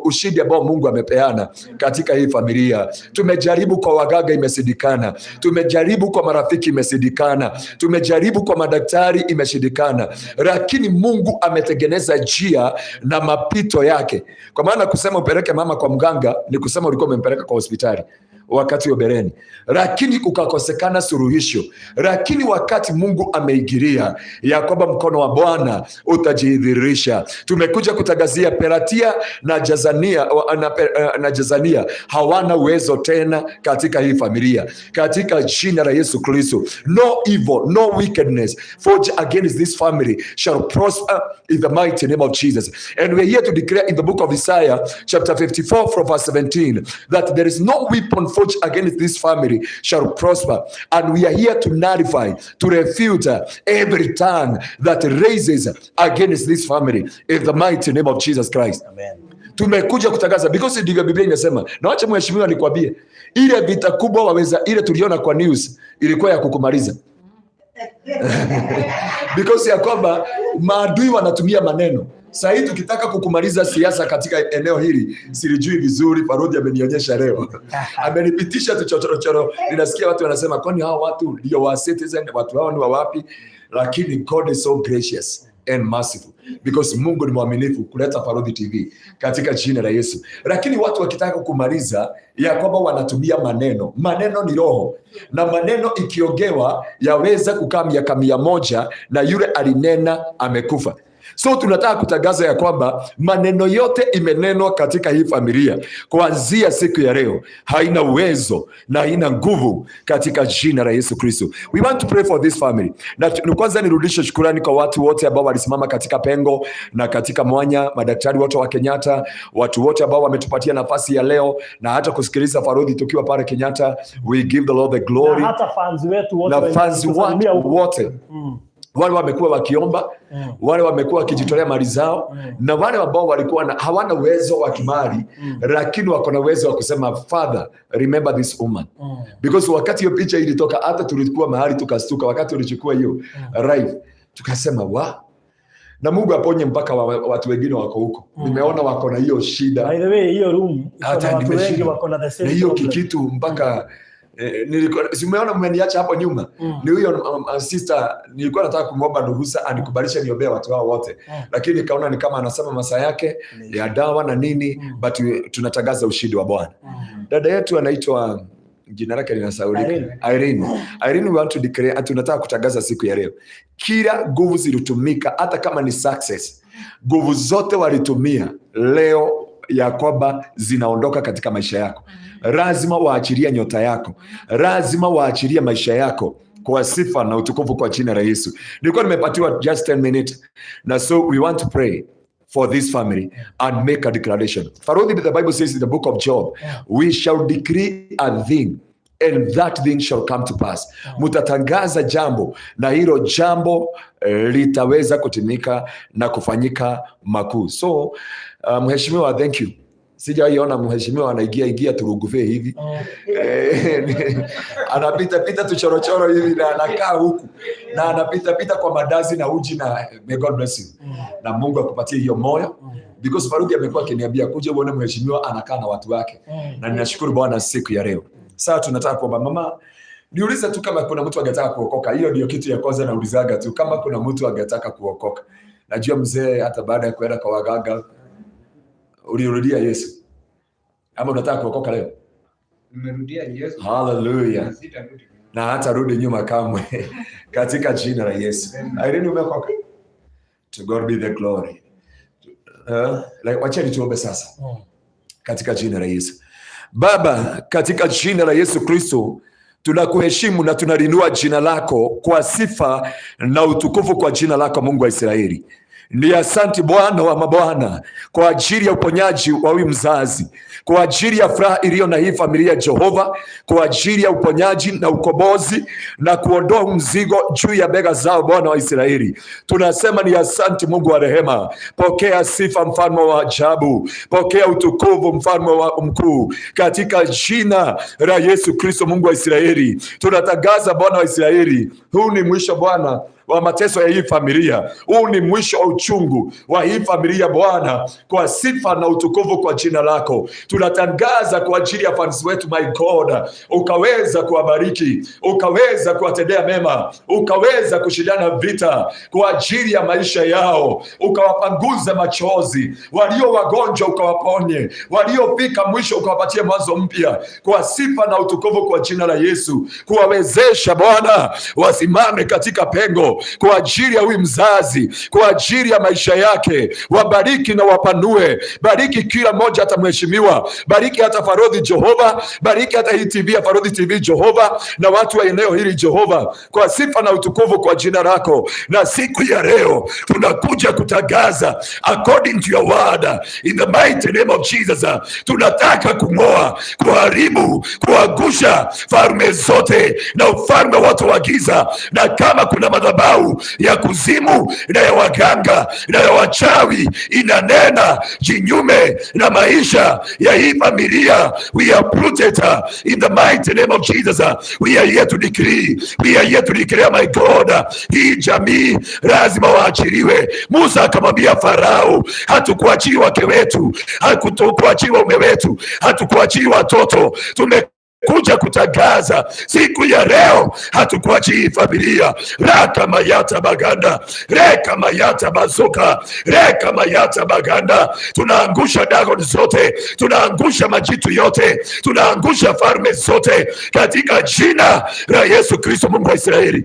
ushindi ambao Mungu amepeana katika hii familia. Tumejaribu kwa waganga imeshindikana, tumejaribu kwa marafiki imeshindikana, tumejaribu kwa madaktari imeshindikana, lakini Mungu ametengeneza njia na mapito yake. Kwa maana kusema upeleke mama kwa mganga ni kusema ulikuwa umempeleka kwa hospitali wakati wa bereni, lakini kukakosekana suluhisho. Lakini wakati Mungu ameigiria ya kwamba mkono wa Bwana utajidhihirisha, tumekuja kutangazia Pelatia na Jazania hawana uwezo tena katika hii familia, katika jina la Yesu Kristo. No evil, no wickedness forged against this family shall prosper in the mighty name of Jesus. And we are here to declare in the book of Isaiah chapter 54 from verse 17 that there is no weapon forged against this family shall prosper, and we are here to nullify, to refute every tongue that raises against this family in the mighty name of Jesus Christ. Amen. Tumekuja kutangaza because ndivyo Biblia inasema. Na wacha mheshimiwa nikwambie, ile vita kubwa waweza, ile tuliona kwa news ilikuwa ya kukumaliza. Because ya kwamba maadui wanatumia maneno. Sasa hivi tukitaka kukumaliza siasa katika eneo hili, silijui vizuri, Parodi amenionyesha leo. Amenipitisha tuchochoro. Ninasikia watu wanasema kwani hao watu ndio wa citizen, watu hao ni wa wapi? Lakini God is so gracious and merciful, because Mungu ni mwaminifu kuleta Parodi TV katika jina la Yesu. Lakini watu wakitaka kumaliza ya kwamba wanatumia maneno. Maneno ni roho, na maneno ikiongewa yaweza kukaa miaka 100 na yule alinena amekufa. So tunataka kutangaza ya kwamba maneno yote imenenwa katika hii familia kuanzia siku ya leo haina uwezo na haina nguvu katika jina la Yesu Kristo. We want to pray for this family. Na kwanza nirudishe shukrani kwa watu wote ambao walisimama katika pengo na katika mwanya, madaktari wote wa Kenyatta, watu wote ambao wametupatia nafasi ya leo na hata kusikiliza Parodi tukiwa pale Kenyatta. We give the Lord the glory. Na hata fans wetu wote, na fans wote. Wale wamekuwa wakiomba, wale wamekuwa wakijitolea mali zao, na wale ambao walikuwa hawana uwezo wa kimali, lakini wako na uwezo wa kusema Father, remember this woman. Because wakati hiyo picha ilitoka, hata tulikuwa mahali tukastuka wakati ulichukua hiyo live, tukasema wa na Mungu aponye mpaka watu wengine wako huko. Nimeona wako na hiyo shida. By the way, hiyo room hata watu wengi wako na the same. Na hiyo kikitu mpaka nilikuwa simeona mmeniacha hapo nyuma. Ni huyo sister nilikuwa nataka kumwomba ruhusa anikubalisha niombea watu hao wote. Lakini nikaona ni kama anasema masaa yake ya dawa na nini, but tunatangaza ushindi wa Bwana. Dada yetu anaitwa jina lake linasaulika, Irene. Irene, we want to declare, tunataka kutangaza siku ya leo, kila nguvu zilitumika, hata kama ni success, nguvu zote walitumia leo ya kwamba zinaondoka katika maisha yako. Lazima waachilie nyota yako, lazima waachilie maisha yako kwa sifa na utukufu kwa jina la Yesu. Nilikuwa nimepatiwa just 10 minutes, na so we want to pray for this family and make a declaration. Farodi, the Bible says in the book of Job, we shall decree a thing and that thing shall come to pass. Mutatangaza jambo na hilo jambo litaweza kutimika na kufanyika makuu. So mheshimiwa, thank you. Sijaiona mheshimiwa anaingia turugufe hivi. Anapita tuchorochoro hivi na anakaa huku. Na anapita kwa madazi na uji na may God bless you. Na Mungu akupatie hiyo moyo. Because Faruki amekuwa akiniambia kuja uone mheshimiwa anakaa na watu wake. Na ninashukuru Bwana siku ya leo. Sasa tunataka kuomba. Mama, niulize tu kama kuna mtu angetaka kuokoka. Hiyo ndio kitu ya kwanza naulizaga tu, kama kuna mtu angetaka kuokoka. Najua mzee hata baada ya kwenda kwa waganga ulirudia Yesu. Ama unataka kuokoka leo? Nimerudia Yesu. Hallelujah. Na hata rudi nyuma kamwe katika jina la Yesu. Irene, umeokoka? To God be the glory. Wacha nituombe sasa. Katika jina la Yesu. Baba, katika jina la Yesu Kristo, tunakuheshimu na tunalinua jina lako kwa sifa na utukufu kwa jina lako Mungu wa Israeli. Ni asante Bwana wa mabwana kwa ajili ya uponyaji wa huyu mzazi, kwa ajili ya furaha iliyo na hii familia Jehova, kwa ajili ya uponyaji na ukombozi na kuondoa mzigo juu ya bega zao Bwana wa Israeli. Tunasema ni asante Mungu wa rehema. Pokea sifa mfalme wa ajabu, pokea utukufu mfalme wa mkuu, katika jina la Yesu Kristo Mungu wa Israeli. Tunatangaza Bwana wa Israeli, huu ni mwisho Bwana wa mateso ya hii familia. Huu ni mwisho wa uchungu wa hii familia Bwana, kwa sifa na utukufu kwa jina lako. Tunatangaza kwa ajili ya fans wetu my God, ukaweza kuwabariki, ukaweza kuwatendea mema, ukaweza kushindana vita kwa ajili ya maisha yao, ukawapanguza machozi, walio wagonjwa ukawaponye, waliofika mwisho ukawapatie mwanzo mpya, kwa sifa na utukufu kwa jina la Yesu. Kuwawezesha Bwana wasimame katika pengo kwa ajili ya huyu mzazi, kwa ajili ya maisha yake. Wabariki na wapanue, bariki kila mmoja, hata mheshimiwa, bariki hata Farodhi Jehova, bariki hata hii TV ya Farodhi TV Jehova, na watu wa eneo hili Jehova, kwa sifa na utukufu kwa jina lako. Na siku ya leo tunakuja kutangaza according to your word in the mighty name of Jesus. Tunataka kung'oa, kuharibu, kuangusha falme zote na ufalme wote wa giza, na kama kuna madhabahu ya kuzimu na ya waganga na ya wachawi inanena jinyume na maisha ya hii familia, we uproot it in the mighty name of Jesus. We are here to decree, we are here to declare my God, hii jamii lazima waachiliwe. Musa akamwambia Farao, hatukuachii wake wetu, hatukuachii waume wetu, hatukuachii watoto. Kuja kutangaza siku ya leo, hatukuachii familia. Raka mayata baganda, reka mayata bazuka, reka mayata baganda. Tunaangusha dagon zote, tunaangusha majitu yote, tunaangusha farme zote katika jina la Yesu Kristo Mungu wa Israeli.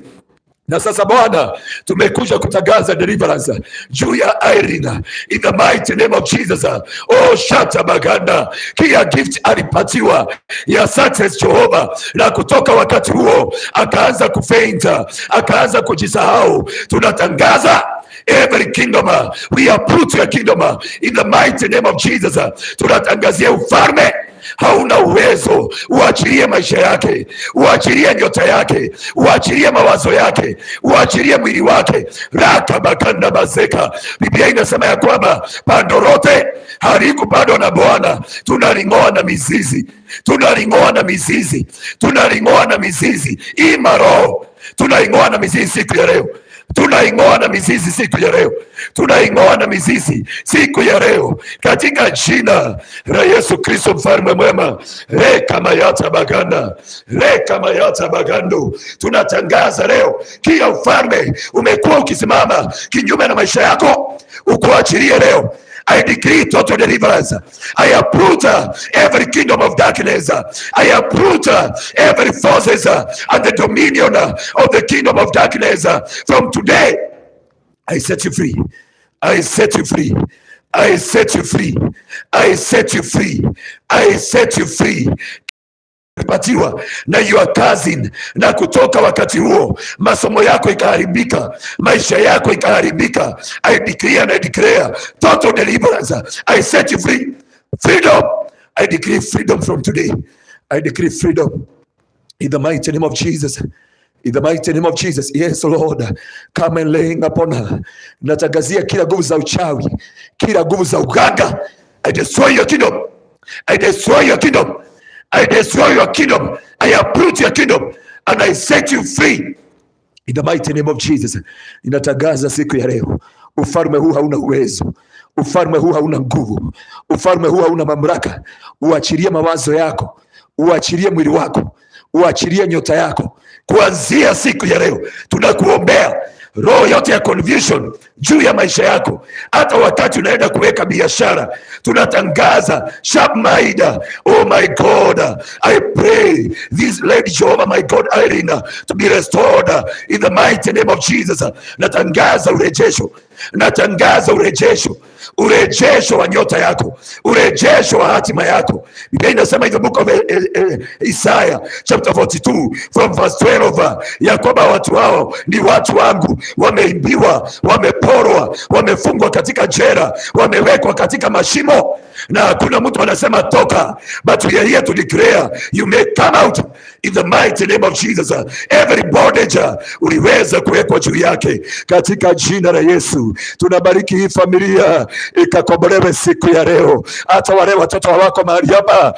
Na sasa Bwana, tumekuja kutangaza deliverance juu ya Irene in the mighty name of Jesus. Oh, shata baganda, kia gift alipatiwa ya success Jehova, na kutoka wakati huo akaanza kufainta, akaanza kujisahau. Tunatangaza every kingdom, we uproot your kingdom in the mighty name of Jesus. Tunatangazia ufalme hauna uwezo, uachilie maisha yake, uachilie nyota yake, uachilie mawazo yake, uachilie mwili wake. Raka bakanda bazeka. Biblia inasema ya kwamba pando lote halikupandwa na Bwana. Tunaling'oa na mizizi, tunaling'oa na mizizi, tunaling'oa na mizizi. Imaro, tunaing'oa na mizizi siku ya leo. Tunaing'oa na mizizi siku ya leo, tunaing'oa na mizizi siku ya leo katika jina la Yesu Kristo mfalme mwema. Reka mayata baganda, reka mayata bagando. Tunatangaza leo, kila ufalme umekuwa ukisimama kinyume na maisha yako, ukuachilie leo. I decree total deliverance. I uproot every kingdom of darkness. I uproot every forces and the dominion of the kingdom of darkness. From today, I set you free. I set you free. I set you free. I set you free. I set you free. ulipatiwa na your cousin, na kutoka wakati huo masomo yako ikaharibika, maisha yako ikaharibika. I decree and I declare total deliverance. I set you free. Freedom. I decree freedom from today. I decree freedom in the mighty name of Jesus. In the mighty name of Jesus. Yes, Lord. Come and laying upon her. Natangazia kila nguvu za uchawi, kila nguvu za uganga. I destroy your kingdom. I destroy your kingdom. I destroy your kingdom. I uproot your kingdom. And I set you free. In the mighty name of Jesus. Inatangaza siku ya leo, ufalme huu hauna uwezo. Ufalme huu hauna nguvu. Ufalme huu hauna mamlaka. Uachilie mawazo yako. Uachilie mwili wako. Uachilie nyota yako. Kuanzia siku ya leo tunakuombea roho yote ya confusion juu ya maisha yako. Hata wakati unaenda kuweka biashara, tunatangaza sharp mind. Oh my God, I pray this lady Jehovah, my God, Irene, to be restored in the mighty name of Jesus. Natangaza urejesho. Natangaza urejesho. Urejesho wa nyota yako, urejesho wa hatima yako. Biblia inasema in the book of Isaiah chapter 42 from verse 12 ya kwamba watu hao ni watu wangu, wameibiwa, wameporwa, wamefungwa katika jela, wamewekwa katika mashimo, na hakuna mtu anasema toka, but we are here to declare you may come out in the mighty name of Jesus. Every bondage uliweza kuwekwa juu yake katika jina la Yesu. Tunabariki hii familia ikakombolewe siku ya leo. Hata wale watoto wako mahali hapa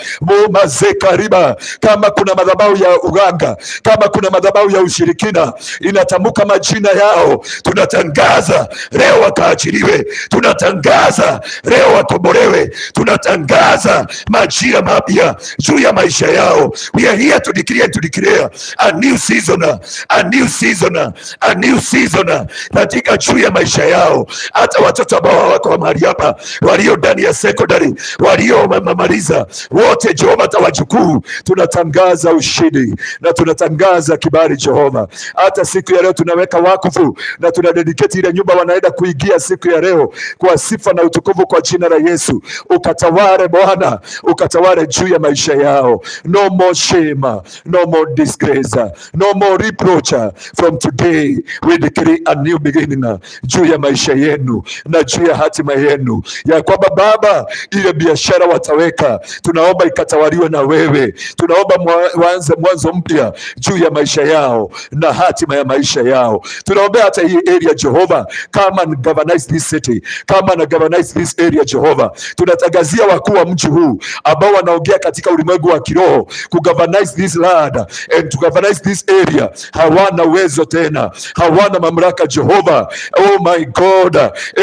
kariba, kama kuna madhabahu ya uganga, kama kuna madhabahu ya ushirikina, inatamka majina yao. Tunatangaza leo wakaachiliwe. Tunatangaza leo wakombolewe. Tunatangaza majira mapya juu ya maisha yao. We are here to declare and to declare a new season, a new season, a new season katika juu ya maisha yao. Hata watoto ambao wako mahali hapa, walio ndani ya secondary, walio mamaliza, wote Jehova, hata wajukuu, tunatangaza ushindi na tunatangaza kibali Jehova. Hata siku ya leo tunaweka wakfu na tunadedicate ile nyumba wanaenda kuingia siku ya leo kwa sifa na utukufu kwa jina la Yesu. Ukatawale Bwana, ukatawale juu ya maisha yao. No more shame, no more disgrace, no more reproach. From today we decree a new beginning juu ya maisha yenu na juu ya hatima yenu, ya kwamba Baba, ile biashara wataweka, tunaomba ikatawaliwe na wewe. Tunaomba waanze mwanzo mpya juu ya maisha yao na hatima ya maisha yao. Tunaomba hata hii area Jehova, come and governize this city, come and governize this area Jehova. Tunatangazia wakuu wa mji huu ambao wanaongea katika ulimwengu wa kiroho ku governize this land and to governize this area. Hawana uwezo tena, hawana mamlaka Jehova. Oh my God,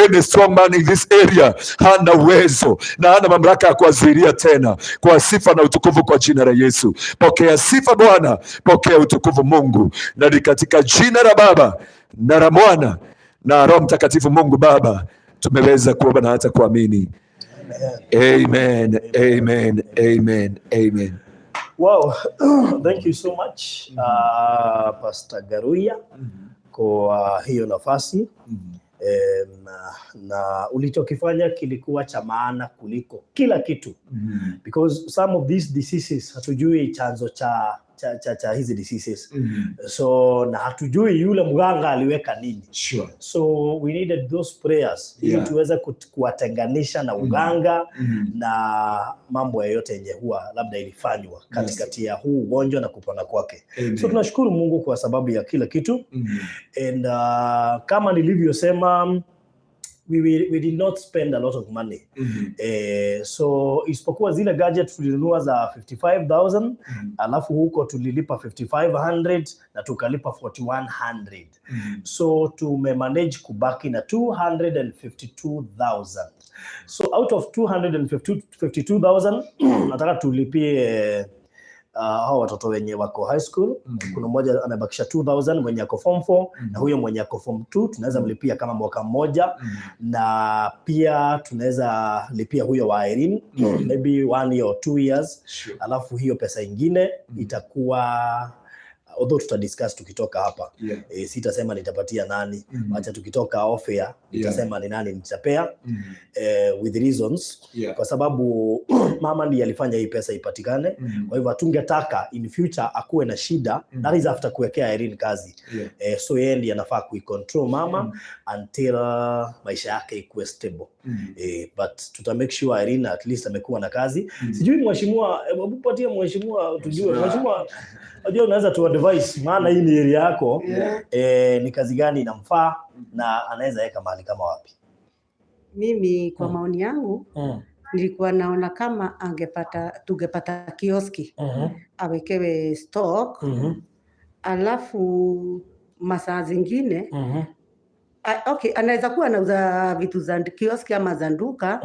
any strong man in this area hana uwezo na hana mamlaka ya kuaziria tena. Kwa sifa na utukufu kwa jina la Yesu. Pokea sifa Bwana, pokea utukufu Mungu, na ni katika jina la Baba na la Mwana na Roho Mtakatifu. Mungu Baba, tumeweza kuomba na hata kuamini. Amen. Amen. Amen. Amen. Wow. Thank you so much, Pastor Garuya, kwa hiyo nafasi. Na ulichokifanya kilikuwa cha maana kuliko kila kitu. Because some of these diseases hatujui chanzo cha hizi diseases. So na hatujui yule mganga aliweka nini. Sure. So we needed those prayers ili tuweze kuwatenganisha na uganga na mambo yote yenye huwa labda ilifanywa katikati ya huu ugonjwa na kupona kwake. So tunashukuru Mungu kwa sababu ya kila kitu. And kama nilivyosema, we did not spend a lot of money. So isipokuwa zile gadget tulinunua za 55,000, alafu huko tulilipa 5,500 na tukalipa 4,100. So tumemanage kubaki na 252,000. So out of 252,000 nataka tulipie hao watoto wenye wako high school. Kuna mmoja amebakisha 2,000 mwenye ako form 4, na huyo mwenye ako form 2 tunaweza mlipia kama mwaka mmoja. Na pia tunaweza lipia huyo wa Irene maybe 1 year or 2 years. Alafu hiyo pesa ingine itakuwa although tutadiscuss tukitoka hapa. Sitasema nitapatia nani, acha tukitoka off air nitasema ni nani nitapea with reasons, kwa sababu mama ndiye alifanya hii pesa ipatikane. Kwa hivyo tungetaka in future akuwe na shida, that is after kuwekea Irene kazi. So yeye ndiye anafaa kuicontrol mama until maisha yake ikuwe stable. But tuta make sure Irene at least amekuwa na kazi. Sijui mheshimiwa, hebu patie mheshimiwa tujue. Mheshimiwa, unajua unaweza tu advice, maana hii ni area yako. Ni kazi gani inamfaa na anaweza weka mahali kama wapi? Mimi kwa maoni yangu nilikuwa naona kama tungepata kioski awekewe stock, alafu masaa zingine okay, anaweza kuwa anauza vitu za kioski ama za duka,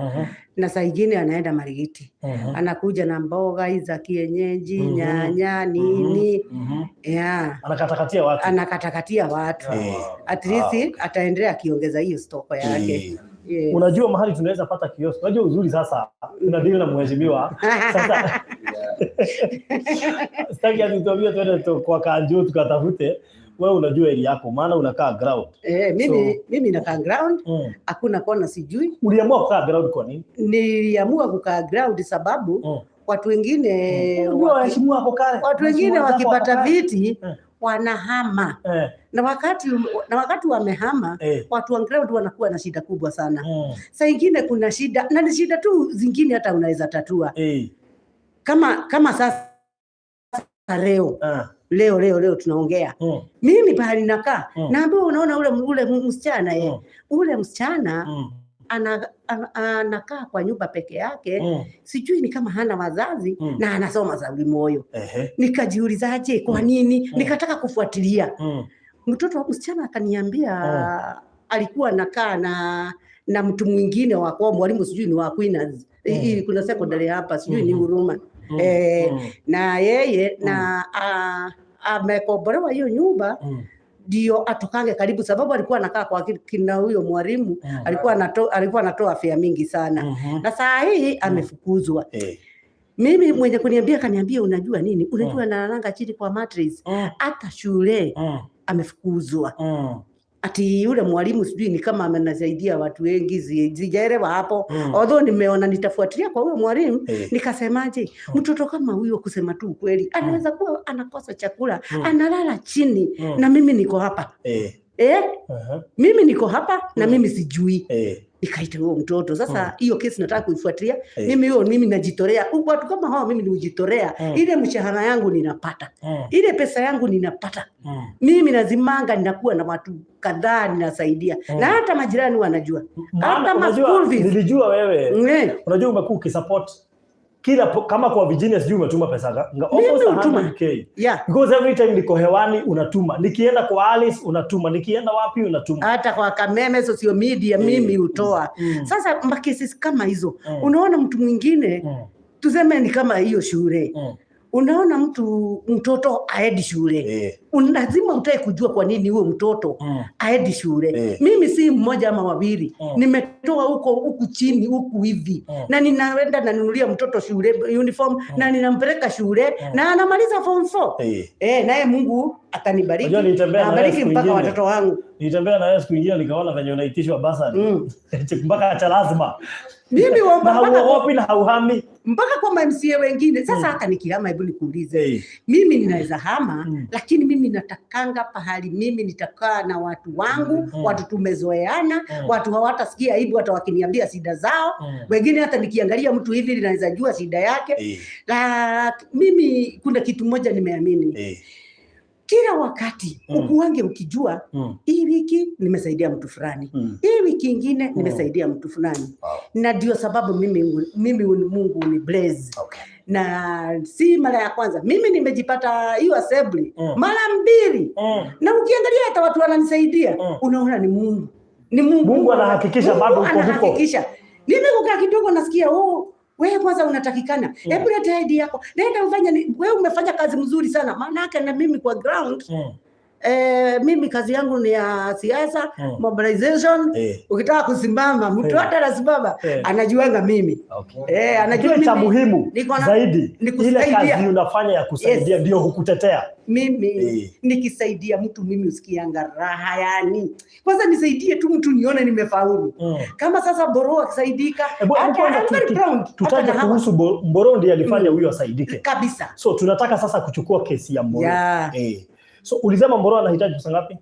na saa nyingine anaenda Marigiti, anakuja na mboga za kienyeji, nyanya, nini, anakatakatia watu. At least ataendelea akiongeza hiyo stoko yake. Unajua mahali tunaweza pata kioski. Unajua uzuri sasa tunadili na mheshimiwa. Sasa sitaki atuambie twende kwa kanjo tukatafute. Wewe unajua area yako, maana unakaa ground. Mimi nakaa ground. Hakuna kona sijui. Uliamua kukaa ground kwa nini? Niliamua kukaa ground sababu watu wengine watu wengine wakipata viti wanahama. Na wakati wamehama, watu wa ground wanakuwa na shida kubwa sana. Saa nyingine kuna shida, na ni shida tu zingine hata unaweza tatua. Kama sasa leo tunaongea. Mimi pahali nakaa, naambiwa unaona ule msichana ule msichana anakaa kwa nyumba peke yake. Sijui ni kama hana wazazi na anasoma za Ulimoyo. Nikajiulizaje kwa nini? Nikataka kufuatilia. Mtoto wa msichana akaniambia alikuwa anakaa na mtu mwingine wa kwa mwalimu, sijui ni wa Queen's. Kuna secondary hapa, sijui ni Huruma. Na yeye na amekombolewa hiyo nyumba ndio atokange karibu, sababu alikuwa anakaa kwa kina huyo mwalimu. Alikuwa anatoa fare mingi sana. Na saa hii amefukuzwa. Mimi mwenye kuniambia kaniambia, unajua nini? Unajua analanga chini kwa mattress. Hata shule amefukuzwa. Ati yule mwalimu sijui ni kama amenasaidia watu wengi, sijaelewa hapo. Although nimeona nitafuatilia kwa huyo mwalimu. Nikasemaje, mtoto kama huyo kusema tu ukweli anaweza kuwa anakosa chakula, analala chini, na mimi niko hapa. Mimi niko hapa na mimi sijui. Nikaita huyo mtoto. Sasa hiyo kesi nataka kuifuatilia. Mimi najitolea. Watu kama hao mimi nijitolea. Ile mshahara yangu ninapata. Ile pesa yangu ninapata. Mimi lazimanga ninakuwa na watu kadhaa ninasaidia. Na hata majirani wanajua. Hata school fees. Nilijua wewe. Unajua umekuwa ukisupport kila kama kwa Virginia sijui umetuma pesa almost 100k. Because every time niko hewani unatuma. Nikienda kwa Alice unatuma. Nikienda wapi unatuma. Hata kwa Kameme social media mimi hutoa. Sasa makesi kama hizo. Unaona mtu mwingine tuseme ni kama hiyo shule. Unaona mtoto aendi shule. Lazima utake kujua kwa nini huyo mtoto aendi shule. Mimi si mmoja ama wawili. Nimetoa huku chini huku hivi. Na ninaenda na nunulia mtoto shule uniform na ninampeleka shule na anamaliza form 4. Naye Mungu atanibariki. Abariki mpaka watoto wangu. Nitembea na wewe siku nyingine nikaona venye unaitishwa basari. Mpaka cha lazima. Mimi wapi na hauhami mpaka kwa MCA wengine. Sasa hata nikihama, hebu nikuulize, mimi ninaweza hama, lakini mimi natakanga pahali mimi nitakaa na watu wangu, watu tumezoeana, watu hawatasikia aibu hata wakiniambia shida zao. Wengine hata nikiangalia mtu hivi ninaweza jua shida yake. Mimi kuna kitu moja nimeamini. Kila wakati ukuange ukijua hii wiki nimesaidia mtu fulani, hii wiki ingine nimesaidia mtu fulani. Na ndio sababu mimi Mungu ni bless. Na si mara ya kwanza mimi nimejipata hiyo assembly mara 2. Na ukiangalia hata watu wananisaidia, unaona ni Mungu. Mungu anahakikisha bado uko huko. Mimi kukaa kidogo nasikia wewe kwanza unatakikana. Hebu leta ID yako. Nenda ufanye wewe umefanya kazi mzuri sana. Maana yake na mimi kwa ground Mimi kazi yangu ni ya siasa, mobilization. Ukitaka kusimama, mtu hata anasimama, anajuanga mimi. Anajua cha muhimu zaidi ile kazi unafanya ya kusaidia ndio hukutetea. Mimi nikisaidia mtu mimi usikianga raha yani. Kwanza nisaidie tu mtu nione nimefaulu. Kama sasa Mboro akisaidika, tutaje kuhusu Mboro ndiye alifanya huyo asaidike. Kabisa. So tunataka sasa kuchukua kesi ya Mboro. So ulisema Mboro anahitaji pesa ngapi?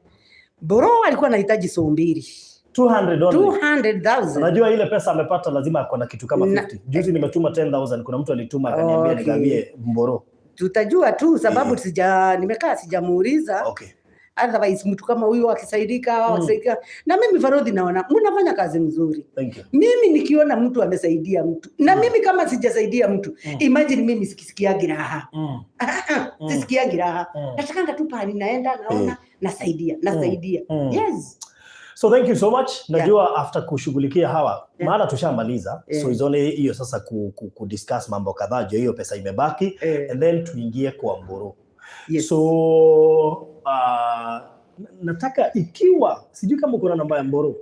Mboro alikuwa anahitaji so 2. 200,000. Unajua ile pesa amepata lazima akona kitu kama 50. Juzi nimetuma 10,000, kuna mtu alituma akaniambia nigawie Mboro. Tutajua tu sababu nimekaa sijamuuliza. Otherwise mtu kama huyu akisaidika na mimi Farodhi naona mnafanya kazi nzuri. Thank you. Mimi nikiona mtu amesaidia mtu na mimi kama sijasaidia mtu imagine mimi sikisikiagi raha. Sisikiagi raha. Natakanga tu pale naenda naona nasaidia. Yes. So thank you so much. Najua after kushughulikia hawa maana tushamaliza. So izone hiyo sasa ku discuss mambo kadhaa je hiyo pesa imebaki and then tuingie kwa Mboro. So nataka ikiwa sijui kama uko na namba ya Mboro.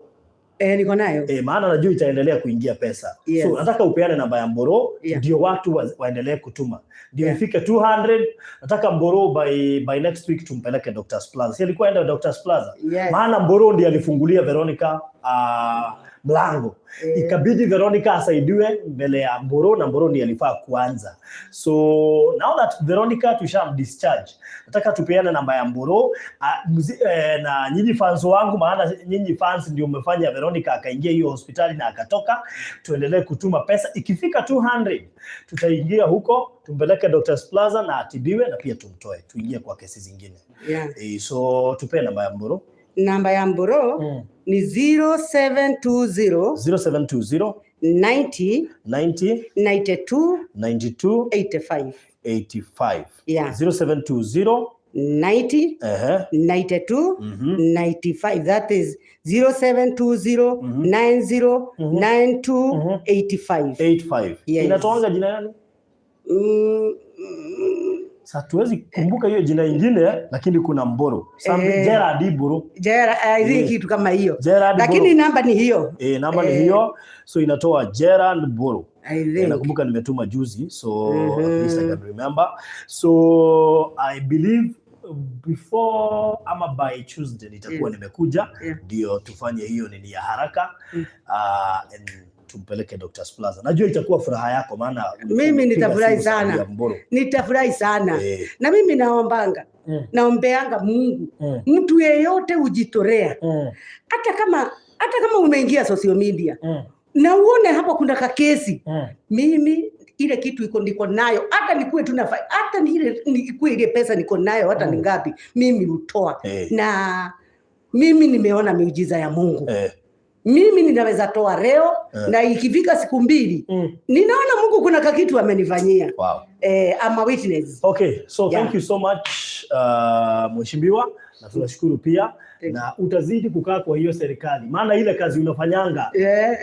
Niko nayo. Maana najua itaendelea kuingia pesa. So nataka upeane namba ya Mboro ndio watu waendelee kutuma. Ndio ifike 200. Nataka Mboro by next week tumpeleke Doctor's Plaza. Si alikuwa enda Doctor's Plaza. Maana Mboro ndiye alifungulia Veronica mlango. Ikabidi Veronica asaidiwe mbele ya Mboro na Mboro ndiye alifaa kuanza. So now that Veronica discharge, nataka tupeane namba ya Mboro na nyinyi fans wangu maana nyinyi fans ndio mmefanya Veronica akaingia hiyo hospitali na akatoka. Tuendelee kutuma pesa. Ikifika 200 tutaingia huko tumpeleke Doctor's Plaza na atibiwe na pia tumtoe tuingie kwa kesi zingine. So tupe namba ya Mboro. Namba ya Mboro ni 0720 90 92 85. 0720 90 92 95. That is 0720 90 92 85. Inatoanga jina gani? Sasa tuwezi kumbuka hiyo jina ingine lakini kuna Mboro. Gerard Mboro. I think kitu kama hiyo. Lakini namba ni hiyo. Namba ni hiyo. So inatoa Gerard Mboro. Nakumbuka nimetuma juzi so at least I can remember. So I believe before ama by Tuesday nitakuwa nimekuja ndio tufanye hiyo nini ya haraka and tumpeleke Doctor's Plaza. Najua itakuwa furaha yako maana mimi nitafurahi sana. Nitafurahi sana. Na mimi naombanga. Naombeanga Mungu. Mtu yeyote ujitorea. Hata kama umeingia social media. Na uone hapo kuna kakesi. Mimi ile kitu niko nayo hata nikuwe tunafanya hata ni ile nikuwe ile pesa niko nayo hata ni ngapi mimi utoa. Na mimi nimeona miujiza ya Mungu. Mimi ninaweza toa leo na ikifika siku 2 ninaona Mungu kuna kitu amenifanyia. Wow. I'm a witness. Okay, so thank you so much mheshimiwa na tunashukuru pia na utazidi kukaa kwa hiyo serikali maana ile kazi unafanyanga.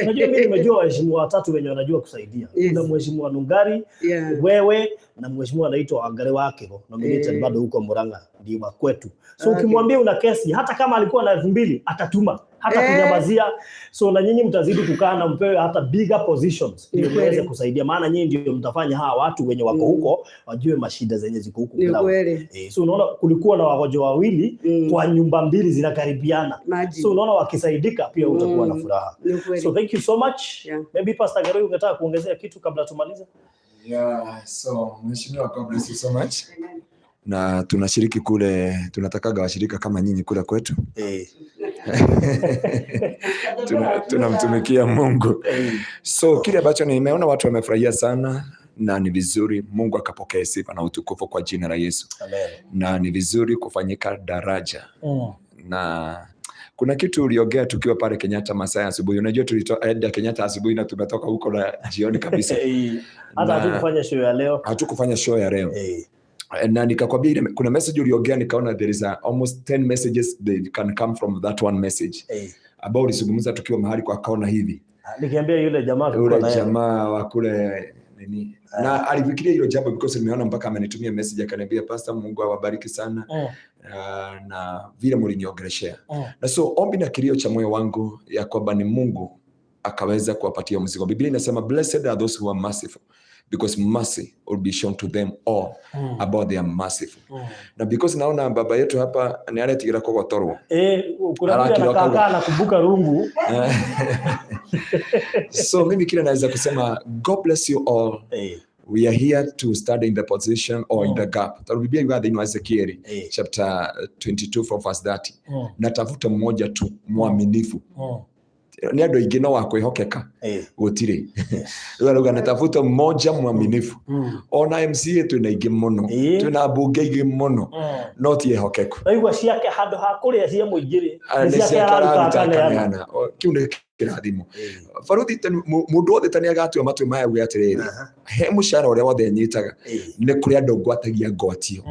Unajua mimi nimejua waheshimiwa 3 wenye wanajua kusaidia. Kuna mheshimiwa Nungari, wewe na mheshimiwa anaitwa Angare wake nominated bado huko Murang'a ndio wa kwetu. So ukimwambia una kesi hata kama alikuwa na 2,000 atatuma hata kunyamazia. So na nyinyi mtazidi kukaa na mpewe hata bigger positions ndio muweze kusaidia maana nyinyi ndio mtafanya hawa watu wenye wako huko wajue mashida zenye ziko huko bila. So unaona kulikuwa na wagonjwa 2 kwa nyumba 2 zinakaribiana. So unaona wakisaidika pia utakuwa na furaha. So thank you so much. Maybe Pastor Garo ungetaka kuongezea kitu kabla tumalize? So mheshimiwa, God bless you so much. Na tunashiriki kule, tunatakaga washirika kama nyinyi kule kwetu. Tunamtumikia Mungu. So kile ambacho nimeona watu wamefurahia sana na ni vizuri Mungu akapokea sifa na utukufu kwa jina la Yesu. Amen. Na ni vizuri kufanyika daraja. Na kuna kitu uliongea tukiwa pale Kenyatta masaa asubuhi. Unajua tulitoka Kenyatta asubuhi na tumetoka huko na jioni kabisa. Hata hatukufanya show ya leo. Hatukufanya show ya leo. Na nikakwambia kuna message uliongea nikaona there is almost 10 messages that can come from that one message. About zungumza tukiwa mahali kwa kaona hivi. Nikiambia yule jamaa wa kule nini. Na alifikiria hilo jambo because nimeona mpaka amenitumia message akaniambia pastor, Mungu awabariki sana. Na vile mliniongeleshea. Na so ombi na kilio cha moyo wangu ya kwamba ni Mungu akaweza kuwapatia mzigo. Biblia inasema blessed are those who are merciful, because mercy will be shown to them all about their merciful. Na because naona baba yetu hapa ni anayetikira kwa toro. Kuna mtu anakaa anakumbuka rungu. So mimi kile naweza kusema God bless you all. We are here to study in the position or in the gap. Biblia inasema in Ezekiel chapter 22 from verse 30. Natafuta mmoja tu mwaminifu. Ni ando ingĩ no wa kwĩhokeka gũtirĩ. Rĩu natafuta mmoja mwaminifu. Ona MCA twĩna ingĩ mũno, twĩna mbunge ingĩ mũno, no ti ehokeku. Aigua ciake handũ ha kũrĩa cia mũingĩ nĩ ciake araruta kaneana. Kiu nĩ kĩrathimo. Baruthi mũndũ wothe tani agatua matua maya gwe atĩrĩrĩ, he mũcara ũrĩa wothe nyitaga nĩ kũrĩ andũ ngwatagia ngwatio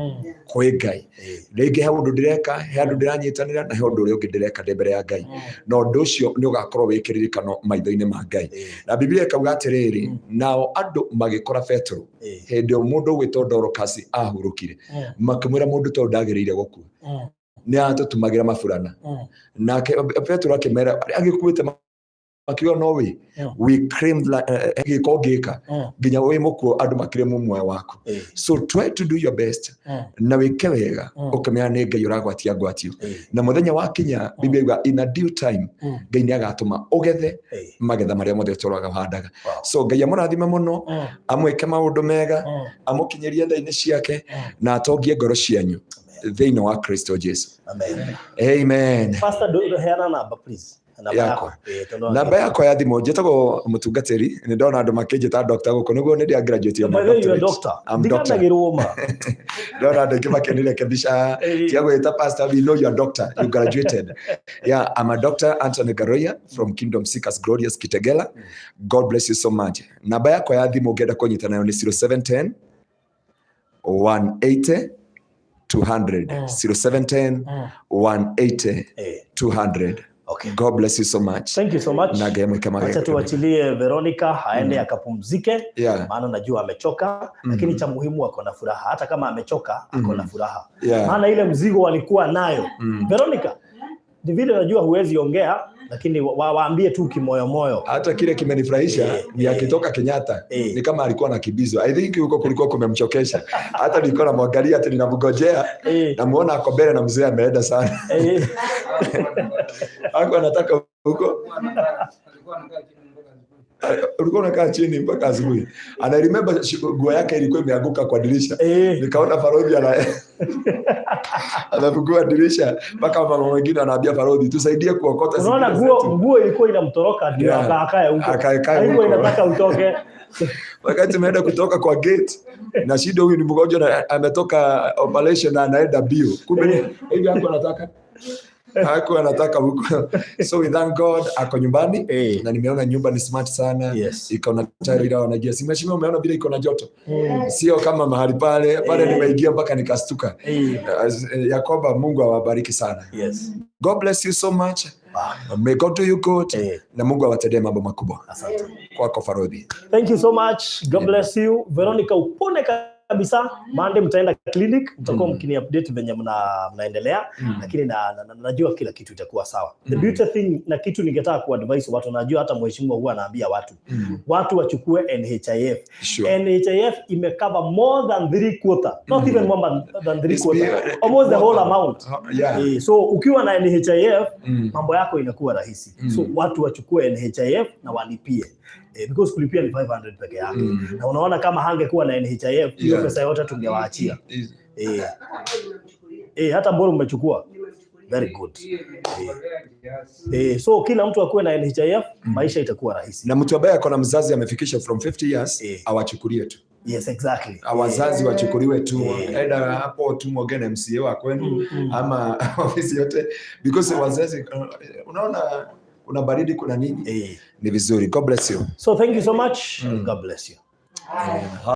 kwĩ Ngai. Rĩngĩ he ũndũ ndĩreka, he andũ ndĩranyitanĩra, na he ũndũ ũrĩa ũngĩ ndĩreka mbere ya Ngai. Na ũndũ ũcio nĩ ũgakorwo wĩkĩrĩrĩkano maitho-inĩ ma Ngai. Na Biblia ĩkauga atĩrĩrĩ, nao andũ magĩkora Petro hĩndĩ mũndũ gwĩtwo Dorcas ahurũkire, makĩmwĩra mũndũ to ndagĩrĩire gũkua. Nĩ atũtumagĩra maburana. Nake Petro akĩmera agĩkuĩte akiwa no we claimed gĩkongĩka nginya wĩ mũkuo andũ makĩrĩ mũmwe wako. So try to do your best na wĩke wega ũkĩmenya nĩ Ngai ũragwatia ngwatio. Na mũthenya wakinya Biblia iuga in a due time Ngai nĩ agatũma ũgethe magetha marĩa mothe ũtũraga handaga. So Ngai amũrathime mũno, amwĩke maũndũ mega, amũkinyĩrie tha-inĩ ciake na atongie ngoro cianyu thĩinĩ wa Kristo Jesu. Amen. Pastor, heana namba please. Namba yako ya thimũ njĩtagwo mũtungatĩri, nĩ ndona andũ makĩnjĩta doctor gũkũ, nĩguo nĩ ndia graduate ma doctor. I'm doctor. Ndona andũ aingĩ makĩnire kĩmbica cia gwĩta pastor, we know you are doctor, you graduated. Yeah, I'm a doctor, Anthony Garoya from Kingdom Seekers Glorious Kitegela. God bless you so much. Namba yako ya thimũ ũngĩenda kũnyita nayo nĩ 0710 180 200 0710 180 200. Okay. God bless you so much. Thank you so much. Acha tuachilie Veronica aende akapumzike, maana najua amechoka, lakini cha muhimu ako na furaha. Hata kama amechoka ako na furaha. Maana ile mzigo walikuwa nayo. Veronica, ni vile najua huwezi ongea, lakini waambie tu kimoyo moyo. Hata kile kimenifurahisha ni akitoka Kenyatta ni kama alikuwa anakimbizwa. I think huko kulikuwa kumemchokesha. Hata nilikuwa namwangalia ati ninamgojea, namuona ako mbele na mzee ameenda sana. Hapo anataka huko. Ulikuwa unakaa chini mpaka asubuhi. Ana remember nguo yake ilikuwa imeanguka kwa dirisha. Nikaona Farodhi anafungua dirisha mpaka mama mwingine anaambia Farodhi tusaidie kuokota. Unaona nguo ilikuwa inamtoroka ndio akae huko. Haikuwa inataka utoke. Wakati tumeenda kutoka kwa gate na shida huyu ni mgonjwa ametoka operation na anaenda bio. Kumbe hivi hapo anataka hakuwa anataka huko. So we thank God ako nyumbani na nimeona nyumba ni smart sana. Iko na tayari wanajia. Si mheshimiwa umeona bila iko na joto. Sio kama mahali pale nimeingia mpaka nikastuka. Yakoba, Mungu awabariki sana. God bless you so much. May God do you good. Na Mungu awatendee mambo makubwa. Asante. Kwako Farodhi. Thank you so much. God bless you. Veronica, upone kabisa. Monday mtaenda clinic, mtakuwa mkini update venye mnaendelea, lakini najua kila kitu itakuwa sawa. The beauty thing na kitu ningetaka kuadvise watu, najua hata mheshimiwa huwa anaambia watu wachukue NHIF. NHIF imecover more than 3/4, not even more than 3/4, almost the whole amount. So ukiwa na NHIF mambo yako inakuwa rahisi. So watu wachukue NHIF na walipie. Because kulipia ni 500 peke yake. Na unaona kama hangekuwa na NHIF hiyo pesa yote tungewaachia. Hata mbona umechukua? Very good. So kila mtu akuwe na NHIF, maisha itakuwa rahisi. Na mtu ambaye ako na mzazi amefikisha from 50 years, awachukulie tu. Yes, exactly. Wazazi wachukuliwe tu. Enda hapo tu mwogene MCA wa kwenu ama ofisi yote, because wazazi unaona kuna baridi kuna nini. Ni vizuri. God bless you. So thank you so much. God bless you.